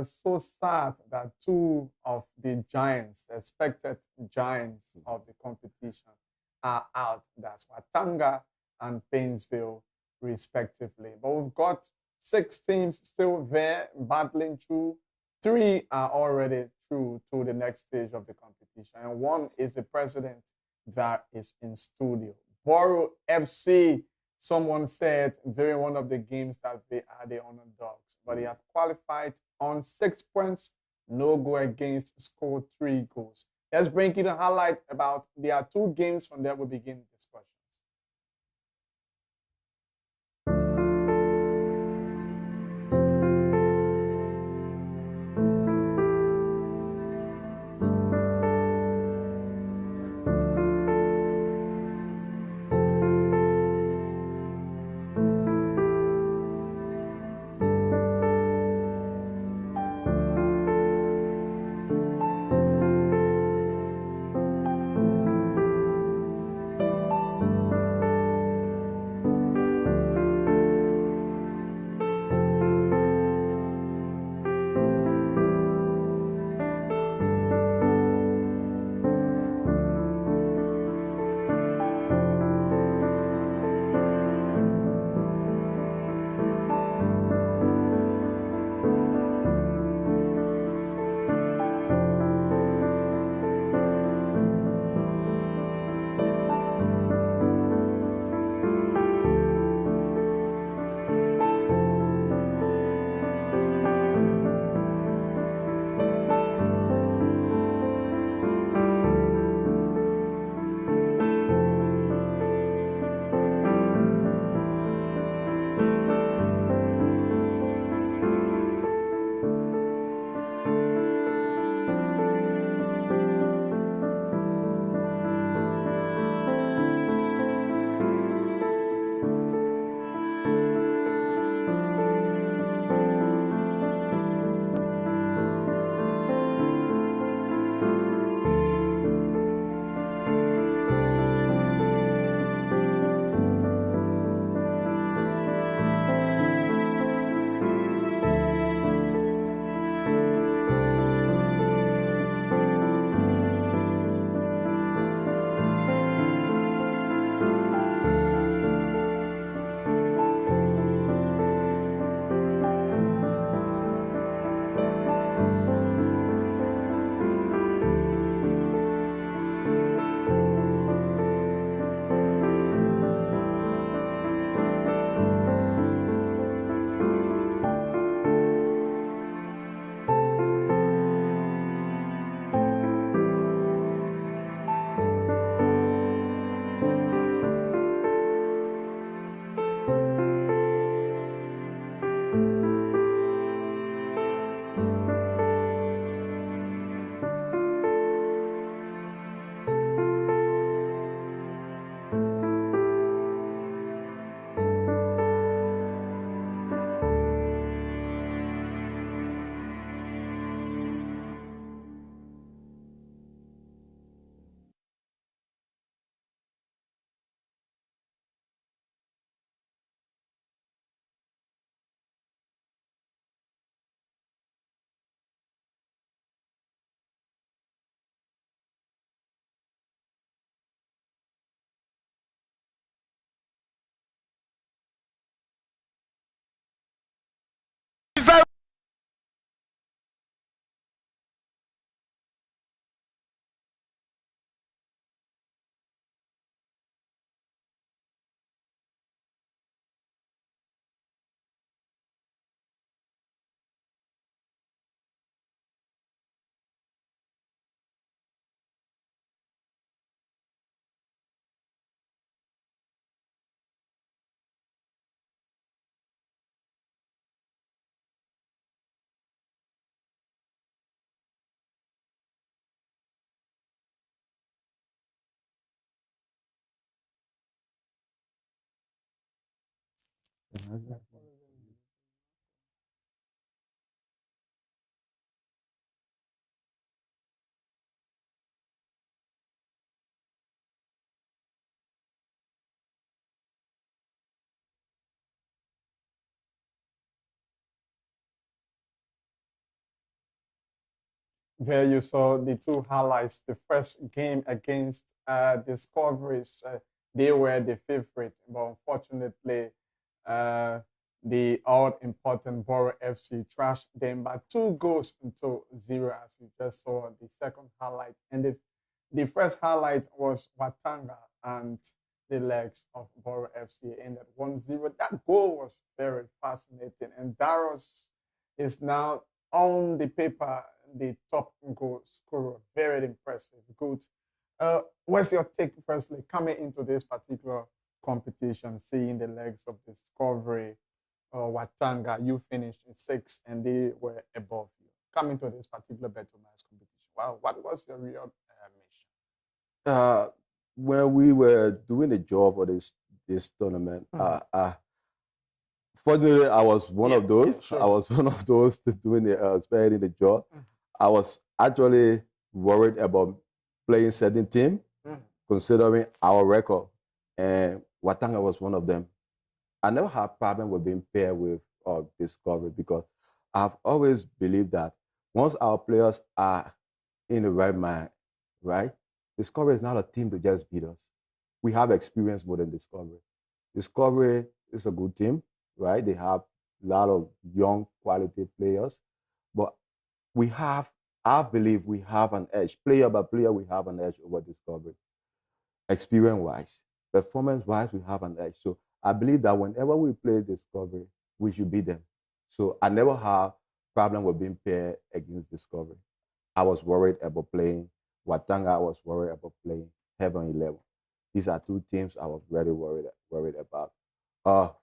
So sad that 2 of the giants, expected giants of the competition, are out. That's Watanga and Painesville, respectively. But we've got 6 teams still there battling through. 3 are already through to the next stage of the competition, and 1 is the president that is in studio. Borough FC, someone said during one of the games that they are the underdogs, but they have qualified on 6 points, no goal against, scored 3 goals. Let's bring you the highlight about there are 2 games. From there we begin discussions. There you saw the two highlights. The first game against Discoveries, they were the favorite, but unfortunately, uh, the all-important Borough FC trashed them by 2 goals to 0, as you just saw the second highlight. And the first highlight was Watanga and the legs of Borough FC ended 1-0. That goal was very fascinating, and Daros is now on the paper the top goal scorer. Very impressive. Good. What's your take, firstly, coming into this particular competition, seeing the legs of Discovery, Watanga, you finished in 6th and they were above you. Coming to this particular Battle Mass competition, wow, what was your real mission? When we were doing the job for this tournament, fortunately, I was one of those. Sure. I was one of those doing spearheading the job. I was actually worried about playing certain team, considering our record, and Watanga was one of them. I never had problem with being paired with Discovery because I've always believed that once our players are in the right mind, right, Discovery is not a team to just beat us. We have experience more than Discovery. Discovery is a good team, right? They have a lot of young quality players, but I believe we have an edge. Player by player, we have an edge over Discovery. Experience-wise, performance-wise, we have an edge. So I believe that whenever we play Discovery, we should beat them. So I never have problem with being paired against Discovery. I was worried about playing Watanga. I was worried about playing Heaven 11. These are two teams I was very worried about.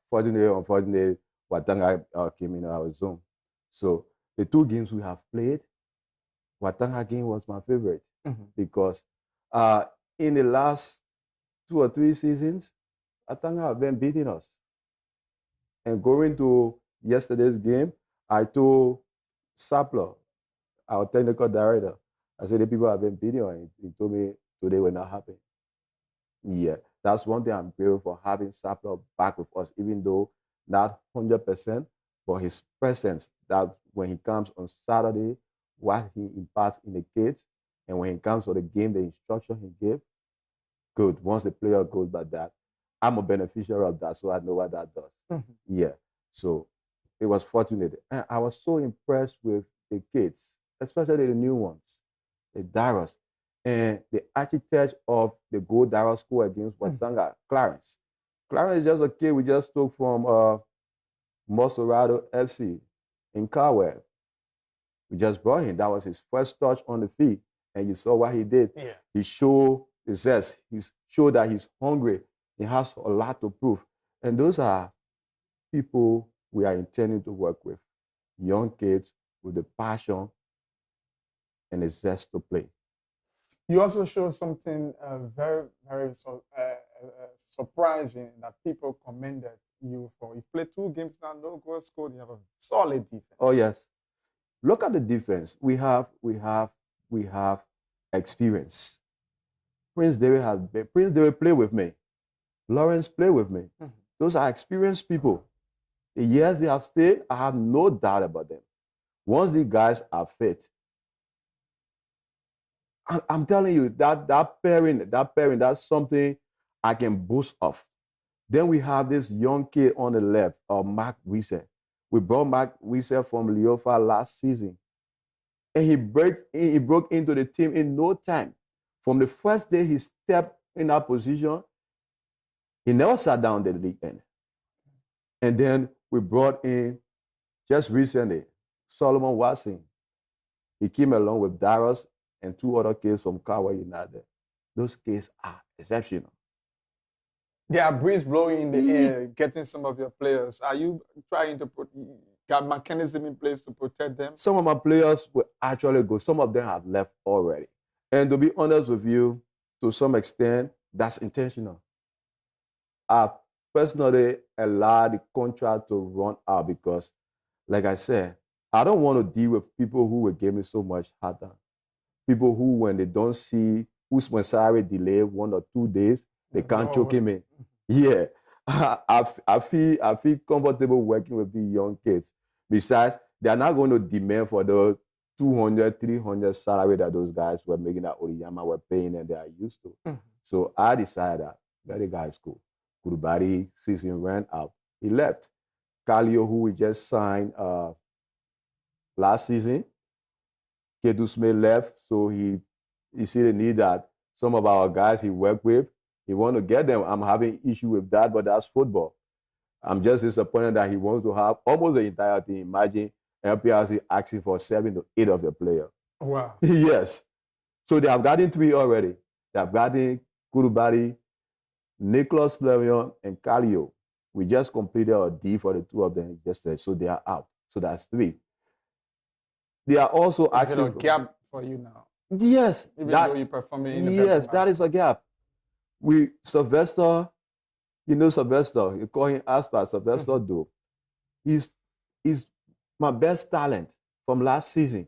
Fortunately, unfortunately, Watanga came in our zone. So the two games we have played, Watanga game was my favorite because in the last 2 or 3 seasons, Watanga have been beating us. And going to yesterday's game, I told Sapler, our technical director, I said the people have been beating us. He told me today will not happen. Yeah, that's one thing I'm grateful for, having Sapler back with us, even though not 100%, but his presence, that when he comes on Saturday, what he imparts in the kids, and when he comes for the game, the instruction he gave, good. Once the player goes by that, I'm a beneficiary of that, so I know what that does. Yeah, so it was fortunate. And I was so impressed with the kids, especially the new ones, the Daros, and the architect of the goal Daros score against Watanga, Clarence. Clarence is just a kid we just took from Mosorado FC in Carwell. We just brought him. That was his first touch on the field, and you saw what he did. Yeah. He showed the zest. He showed that he's hungry. He has a lot to prove. And those are people we are intending to work with. Young kids with the passion and the zest to play. You also showed something very, very surprising that people commended you for. You played 2 games now, no goal scored. You have a solid defense. Oh yes, look at the defense. We have experience. Prince David play with me. Lawrence play with me. Those are experienced people. The years they have stayed, I have no doubt about them. Once the guys are fit, I'm telling you, that pairing, that's something I can boast of. Then we have this young kid on the left, Mark Wiese. We brought Mark Wiese from Leofa last season. And he broke into the team in no time. From the first day he stepped in that position, he never sat down at the league end. And then we brought in, just recently, Solomon Watson. He came along with Daros and 2 other kids from Kawa United. Those kids are exceptional. There are breeze blowing in the air, getting some of your players. Are you trying to got mechanism in place to protect them? Some of my players will actually go. Some of them have left already. And to be honest with you, to some extent, that's intentional. personally allow the contract to run out because, like I said, I don't want to deal with people who will give me so much hard time. People who, when they don't see, when salary delay 1 or 2 days, they can't choke him in. Yeah, I feel comfortable working with these young kids. Besides, they are not going to demand for the 200, 300 salary that those guys were making at Oriyama were paying and they are used to. So I decided that the guy is cool. Kurubari season ran out. He left. Kalio, who we just signed last season, Kedu Smith left, so he see the need that some of our guys he worked with, he want to get them. I'm having issue with that, but that's football. I'm just disappointed that he wants to have almost the entire team. Imagine LPRC asking for 7 to 8 of the players. Wow. Yes. So they have gotten 3 already. They have gotten Kurubari, Nicholas Flavion, and Kalio. We just completed our D for the 2 of them yesterday, so they are out. So that's 3. They are also asking. Is it a gap for you now? Yes. Even though you're performing in the yes, that is a gap. Sylvester, you know Sylvester, you call him Aspa, Sylvester do. He's my best talent from last season.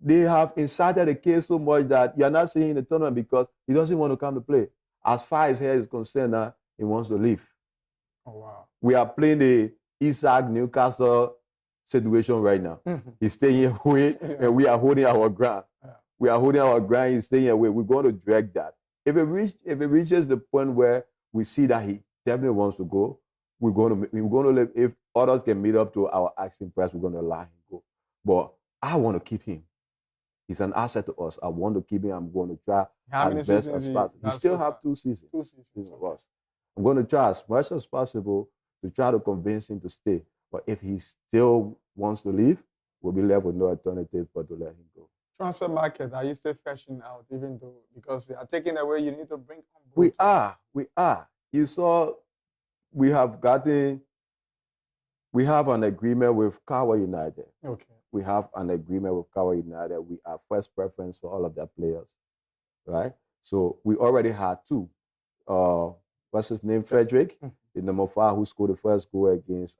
They have incited the case so much that you're not seeing the tournament because he doesn't want to come to play. As far as he is concerned, he wants to leave. Oh, wow. We are playing the Isaac Newcastle situation right now. He's staying away and we are holding our ground. We are holding our ground, he's staying away. We're going to drag that. If it reaches the point where we see that he definitely wants to go, we're going to let, if others can meet up to our asking price, we're going to allow him go. But I want to keep him. He's an asset to us. I want to keep him. I'm going to try How many as best seasons as possible. He still have 2 seasons. 2 seasons. For us. I'm going to try as much as possible to try to convince him to stay. But if he still wants to leave, we'll be left with no alternative but to let him go. Transfer market, are you still fashioning out, even though because they are taking away, you need to bring on board? We are. You saw, we have an agreement with Kawa United. Okay. We have an agreement with Kawa United. We are first preference for all of their players, right? So we already had 2. What's his name? Frederick, the number 5 who scored the first goal against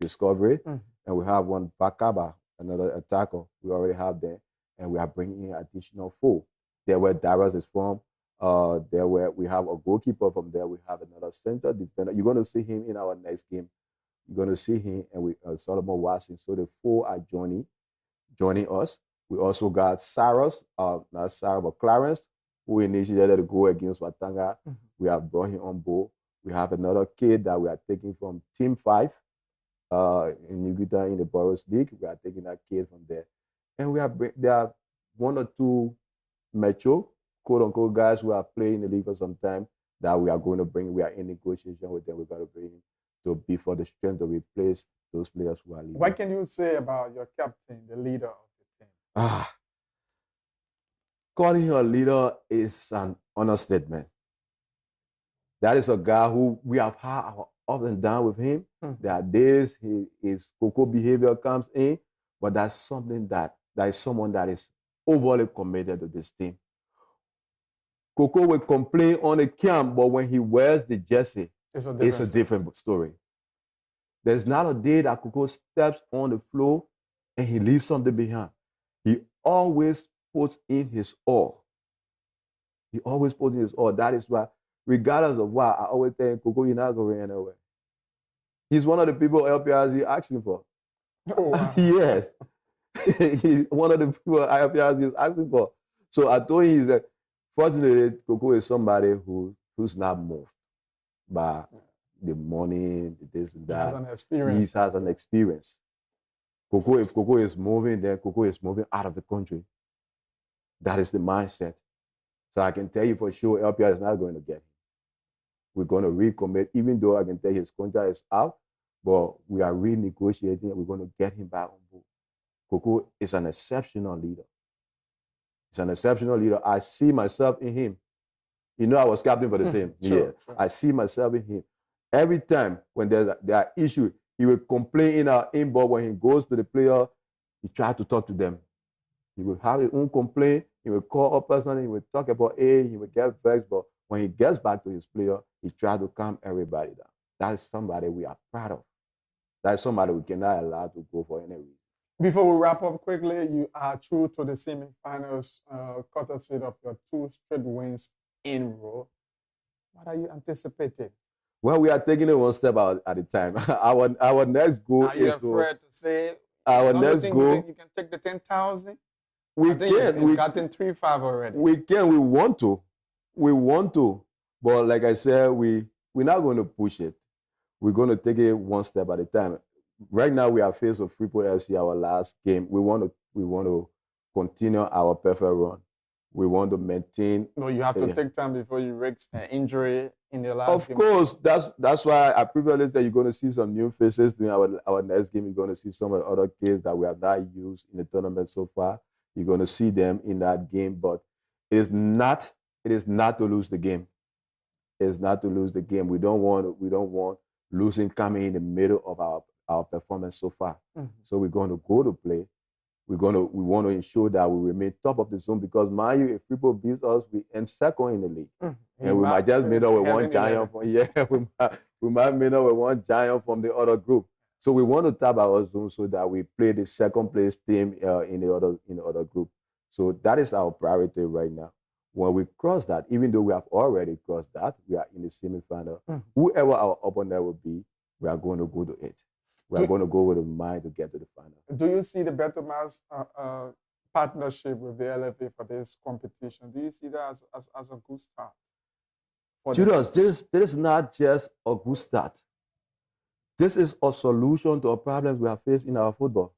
Discovery. And we have one Bakaba, another attacker. We already have them. And we are bringing in additional 4. There where Darius is from. We have a goalkeeper from there. We have another center defender. You're going to see him in our next game. You're going to see him and Solomon Watson. So the 4 are joining us. We also got Cyrus, not Sarah, but Clarence, who initiated the goal against Watanga. We have brought him on board. We have another kid that we are taking from Team 5 in Nugita in the Boroughs League. We are taking that kid from there. And there are 1 or 2 mature, quote-unquote, guys who are playing in the league for some time that we are going to bring. We are in negotiation with them. We're going to bring him to be for the strength to replace those players who are leaving. What can you say about your captain, the leader of the team? Calling him a leader is an understatement. That is a guy who we have had our up and down with him. There are days his cocoa behavior comes in, but that's something that is someone that is overly committed to this team. Coco will complain on the camp, but when he wears the jersey, it's a different story. There's not a day that Coco steps on the floor and he leaves something behind. He always puts in his all. He always puts in his all. That is why, regardless of why, I always tell him, Coco, you're not going anywhere. He's one of the people LPRC asking for. Oh, wow. Yes. He's one of the people LPRC is asking for. So I told him that, fortunately, Coco is somebody who's not moved by the money, this and that. He has an experience. He has an experience. If Coco is moving, then Coco is moving out of the country. That is the mindset. So I can tell you for sure, LPR is not going to get him. We're going to recommit, even though I can tell you his contract is out, but we are renegotiating and we're going to get him back on board. Coco is an exceptional leader. He's an exceptional leader. I see myself in him. You know, I was captain for the team. Sure. I see myself in him. Every time when there are issues, he will complain in our inbox. When he goes to the player, he tries to talk to them. He will have his own complaint. He will call up personally. He will talk about he will get vexed. But when he gets back to his player, he tries to calm everybody down. That is somebody we are proud of. That is somebody we cannot allow to go for any reason. Before we wrap up quickly, you are through to the semifinals, courtesy of your 2 straight wins in a row. What are you anticipating? Well, we are taking it one step at a time. Our next goal are you is afraid to say our next goal. You can take the 10,000. We can. We've gotten 3-5 already. We can. We want to. We want to. But like I said, we're not going to push it. We're going to take it one step at a time. Right now, we are faced with Freeport FC, our last game. We want to continue our perfect run. We want to maintain. No, you have to take time before you risk an injury in the last game. Of course, that's why I privilege that you're going to see some new faces during our next game. You're going to see some of the other kids that we have not used in the tournament so far. You're going to see them in that game, but it is not to lose the game. It is not to lose the game. We don't want losing coming in the middle of our performance so far. Mm-hmm. So we're going to go to play. We want to ensure that we remain top of the zone because, mind you, if people beat us, we end second in the league. Mm-hmm. And we might just meet up with one giant. We might meet up with one giant from the other group. So we want to tap our zone so that we play the second place team in the other group. So that is our priority right now. When we cross that, even though we have already crossed that, we are in the semifinal. Mm-hmm. Whoever our opponent will be, we are going to go to it. We are going to go with a mind to get to the final. Do you see the Betomas partnership with the LFA for this competition? Do you see that as a good start? Judas, this is not just a good start. This is a solution to our problems we have faced in our football.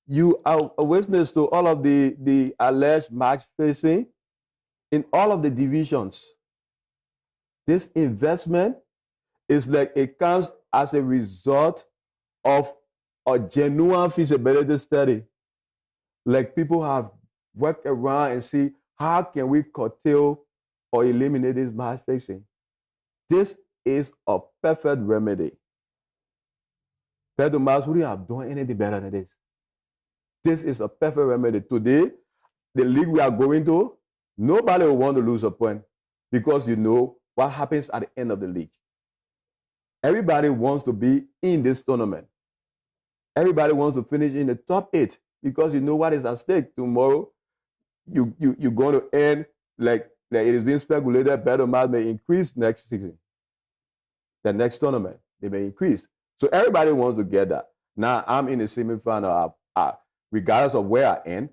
You are a witness to all of the alleged match facing in all of the divisions. This investment is like it comes as a result of a genuine feasibility study. Like people have worked around and see how can we curtail or eliminate this match fixing. This is a perfect remedy. Betomas wouldn't have done anything better than this. This is a perfect remedy. Today, the league we are going to, nobody will want to lose a point because you know what happens at the end of the league. Everybody wants to be in this tournament. Everybody wants to finish in the top 8 because you know what is at stake. Tomorrow, you're going to end like it is being speculated. Betomas may increase next season. The next tournament, they may increase. So everybody wants to get that. Now I'm in the semifinal. Regardless of where I end,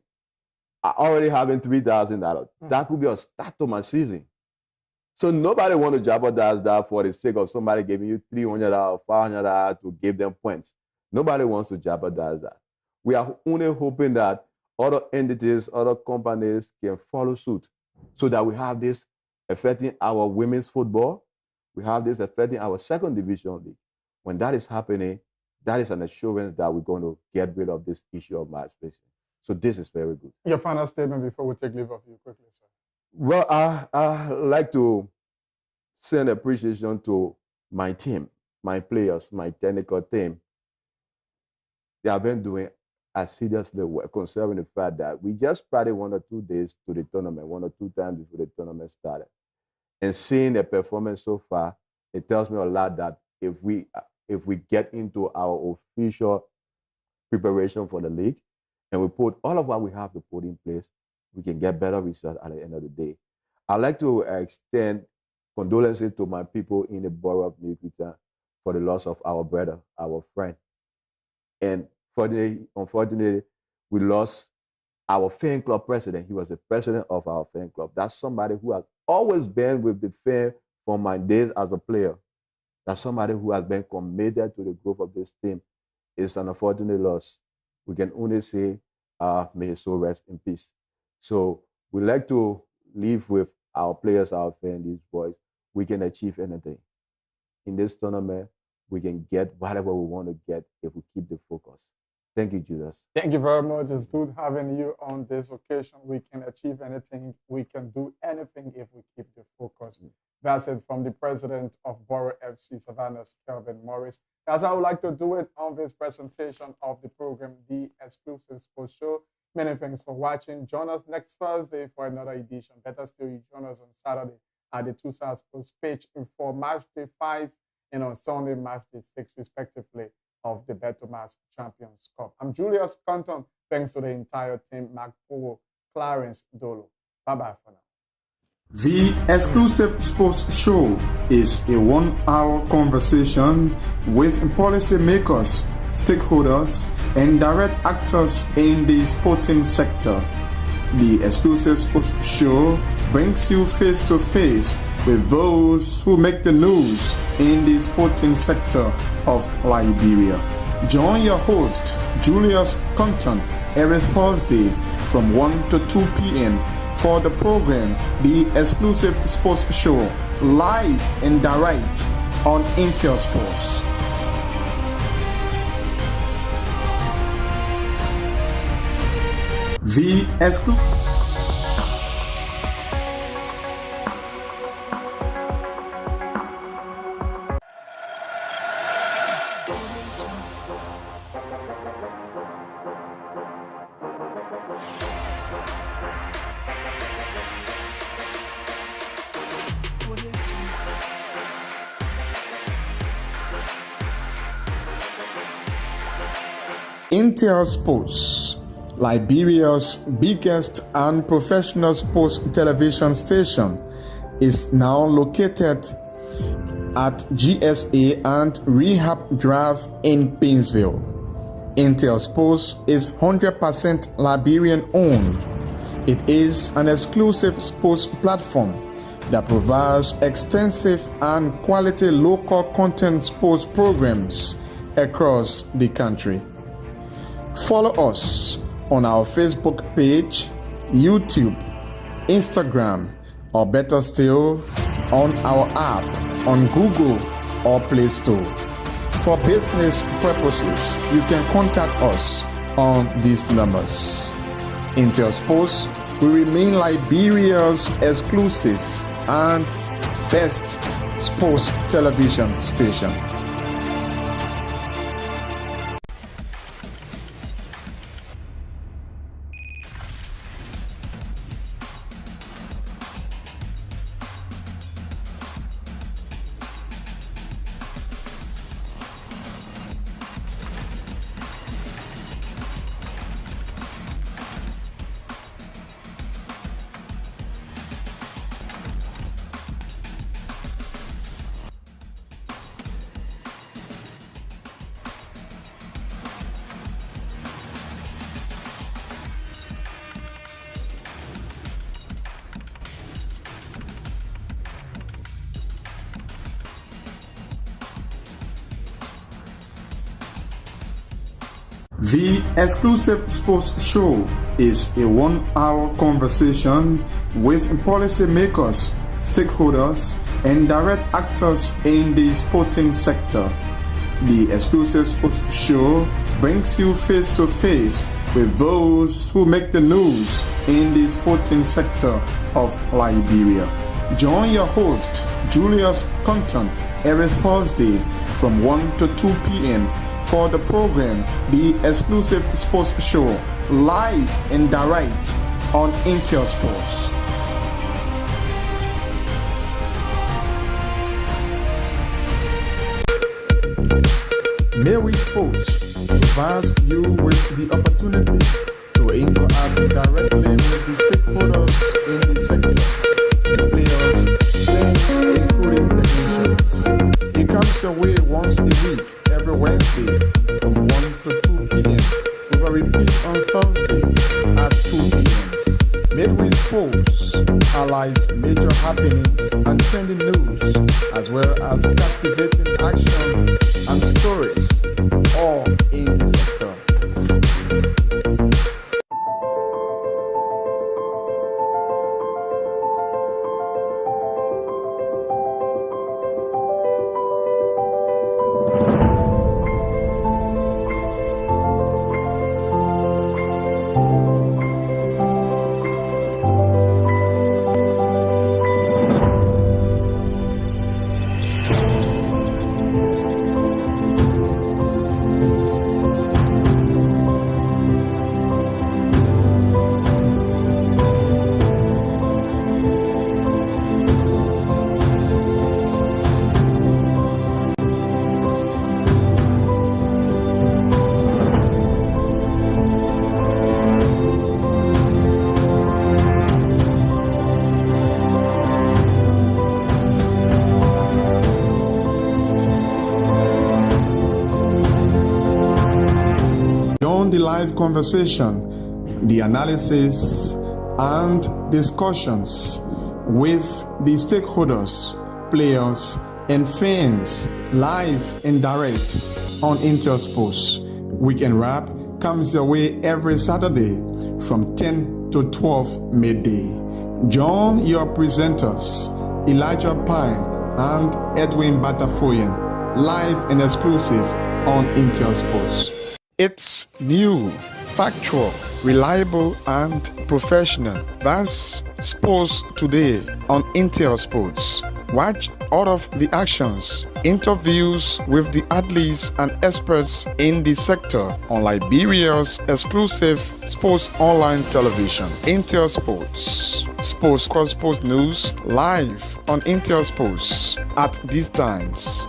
I already having $3,000. Mm-hmm. That could be a start to my season. So nobody want to jeopardize that for the sake of somebody giving you $300, $500 to give them points. Nobody wants to jeopardize that. We are only hoping that other entities, other companies can follow suit so that we have this affecting our women's football. We have this affecting our second division league. When that is happening, that is an assurance that we're going to get rid of this issue of match fixing. So this is very good. Your final statement before we take leave of you quickly, sir. Well, I like to send appreciation to my team, my players, my technical team. They have been doing assiduously work, considering the fact that we just practiced 1 or 2 days to the tournament, 1 or 2 times before the tournament started. And seeing the performance so far, it tells me a lot that if we get into our official preparation for the league and we put all of what we have to put in place, we can get better results at the end of the day. I'd like to extend condolences to my people in the borough of New Kuta for the loss of our brother, our friend. And unfortunately, we lost our fan club president. He was the president of our fan club. That's somebody who has always been with the fan from my days as a player. That's somebody who has been committed to the growth of this team. It's an unfortunate loss. We can only say, may his soul rest in peace. So we like to live with our players, our fans, these boys. We can achieve anything. In this tournament, we can get whatever we want to get if we keep the focus. Thank you, Judas. Thank you very much. It's good having you on this occasion. We can achieve anything. We can do anything if we keep the focus. That's it from the president of Borough FC, Savannah's Kelvin Morris. That's how I would like to do it on this presentation of the program, The Exclusive Sports Show. Many thanks for watching. Join us next Thursday for another edition. Better still, you join us on Saturday at the Two South Sports page for Match Day 5 and on Sunday, Match Day 6, respectively, of the Betomas Champions Cup. I'm Julius Compton. Thanks to the entire team, Mark Powo, Clarence Dolo. Bye-bye for now. The Exclusive Sports Show is a 1-hour conversation with policymakers, stakeholders, and direct actors in the sporting sector. The Exclusive Sports Show brings you face to face with those who make the news in the sporting sector of Liberia. Join your host, Julius Compton, every Thursday from 1 to 2 p.m. for the program, The Exclusive Sports Show, live and direct on Intel Sports. The exclusive. Intel Sports, Liberia's biggest and professional sports television station, is now located at GSA and Rehab Drive in Painesville. Intel Sports is 100% Liberian owned. It is an exclusive sports platform that provides extensive and quality local content sports programs across the country. Follow us on our Facebook page, YouTube, Instagram, or better still, on our app on Google or Play Store. For business purposes, you can contact us on these numbers. Intel Sports will remain Liberia's exclusive and best sports television station. The Exclusive Sports Show is a 1-hour conversation with policymakers, stakeholders, and direct actors in the sporting sector. The Exclusive Sports Show brings you face to face with those who make the news in the sporting sector of Liberia. Join your host, Julius Compton, every Thursday from 1 to 2 p.m. for the program, The Exclusive Sports Show, live and direct on Intel Sports. Mary Sports provides you with the opportunity to interact directly with the stakeholders in the sector, the players, fans, including technicians. It comes your way once a week, every Wednesday from 1 to 2 p.m. with a repeat on Thursday at 2 p.m. Midway Sports highlights major happenings and trending news, as well as captivating action and stories, all in the sector. the live conversation, the analysis, and discussions with the stakeholders, players, and fans live and direct on Intersports. Weekend Wrap comes your way every Saturday from 10 to 12 midday. Join your presenters, Elijah Pine and Edwin Batafoyan, live and exclusive on Intersports. It's new, factual, reliable, and professional. That's Sports Today on Intersports. Watch all of the actions, interviews with the athletes and experts in the sector on Liberia's exclusive sports online television, Intersports. Sports Cross Sports News live on Intersports at these times.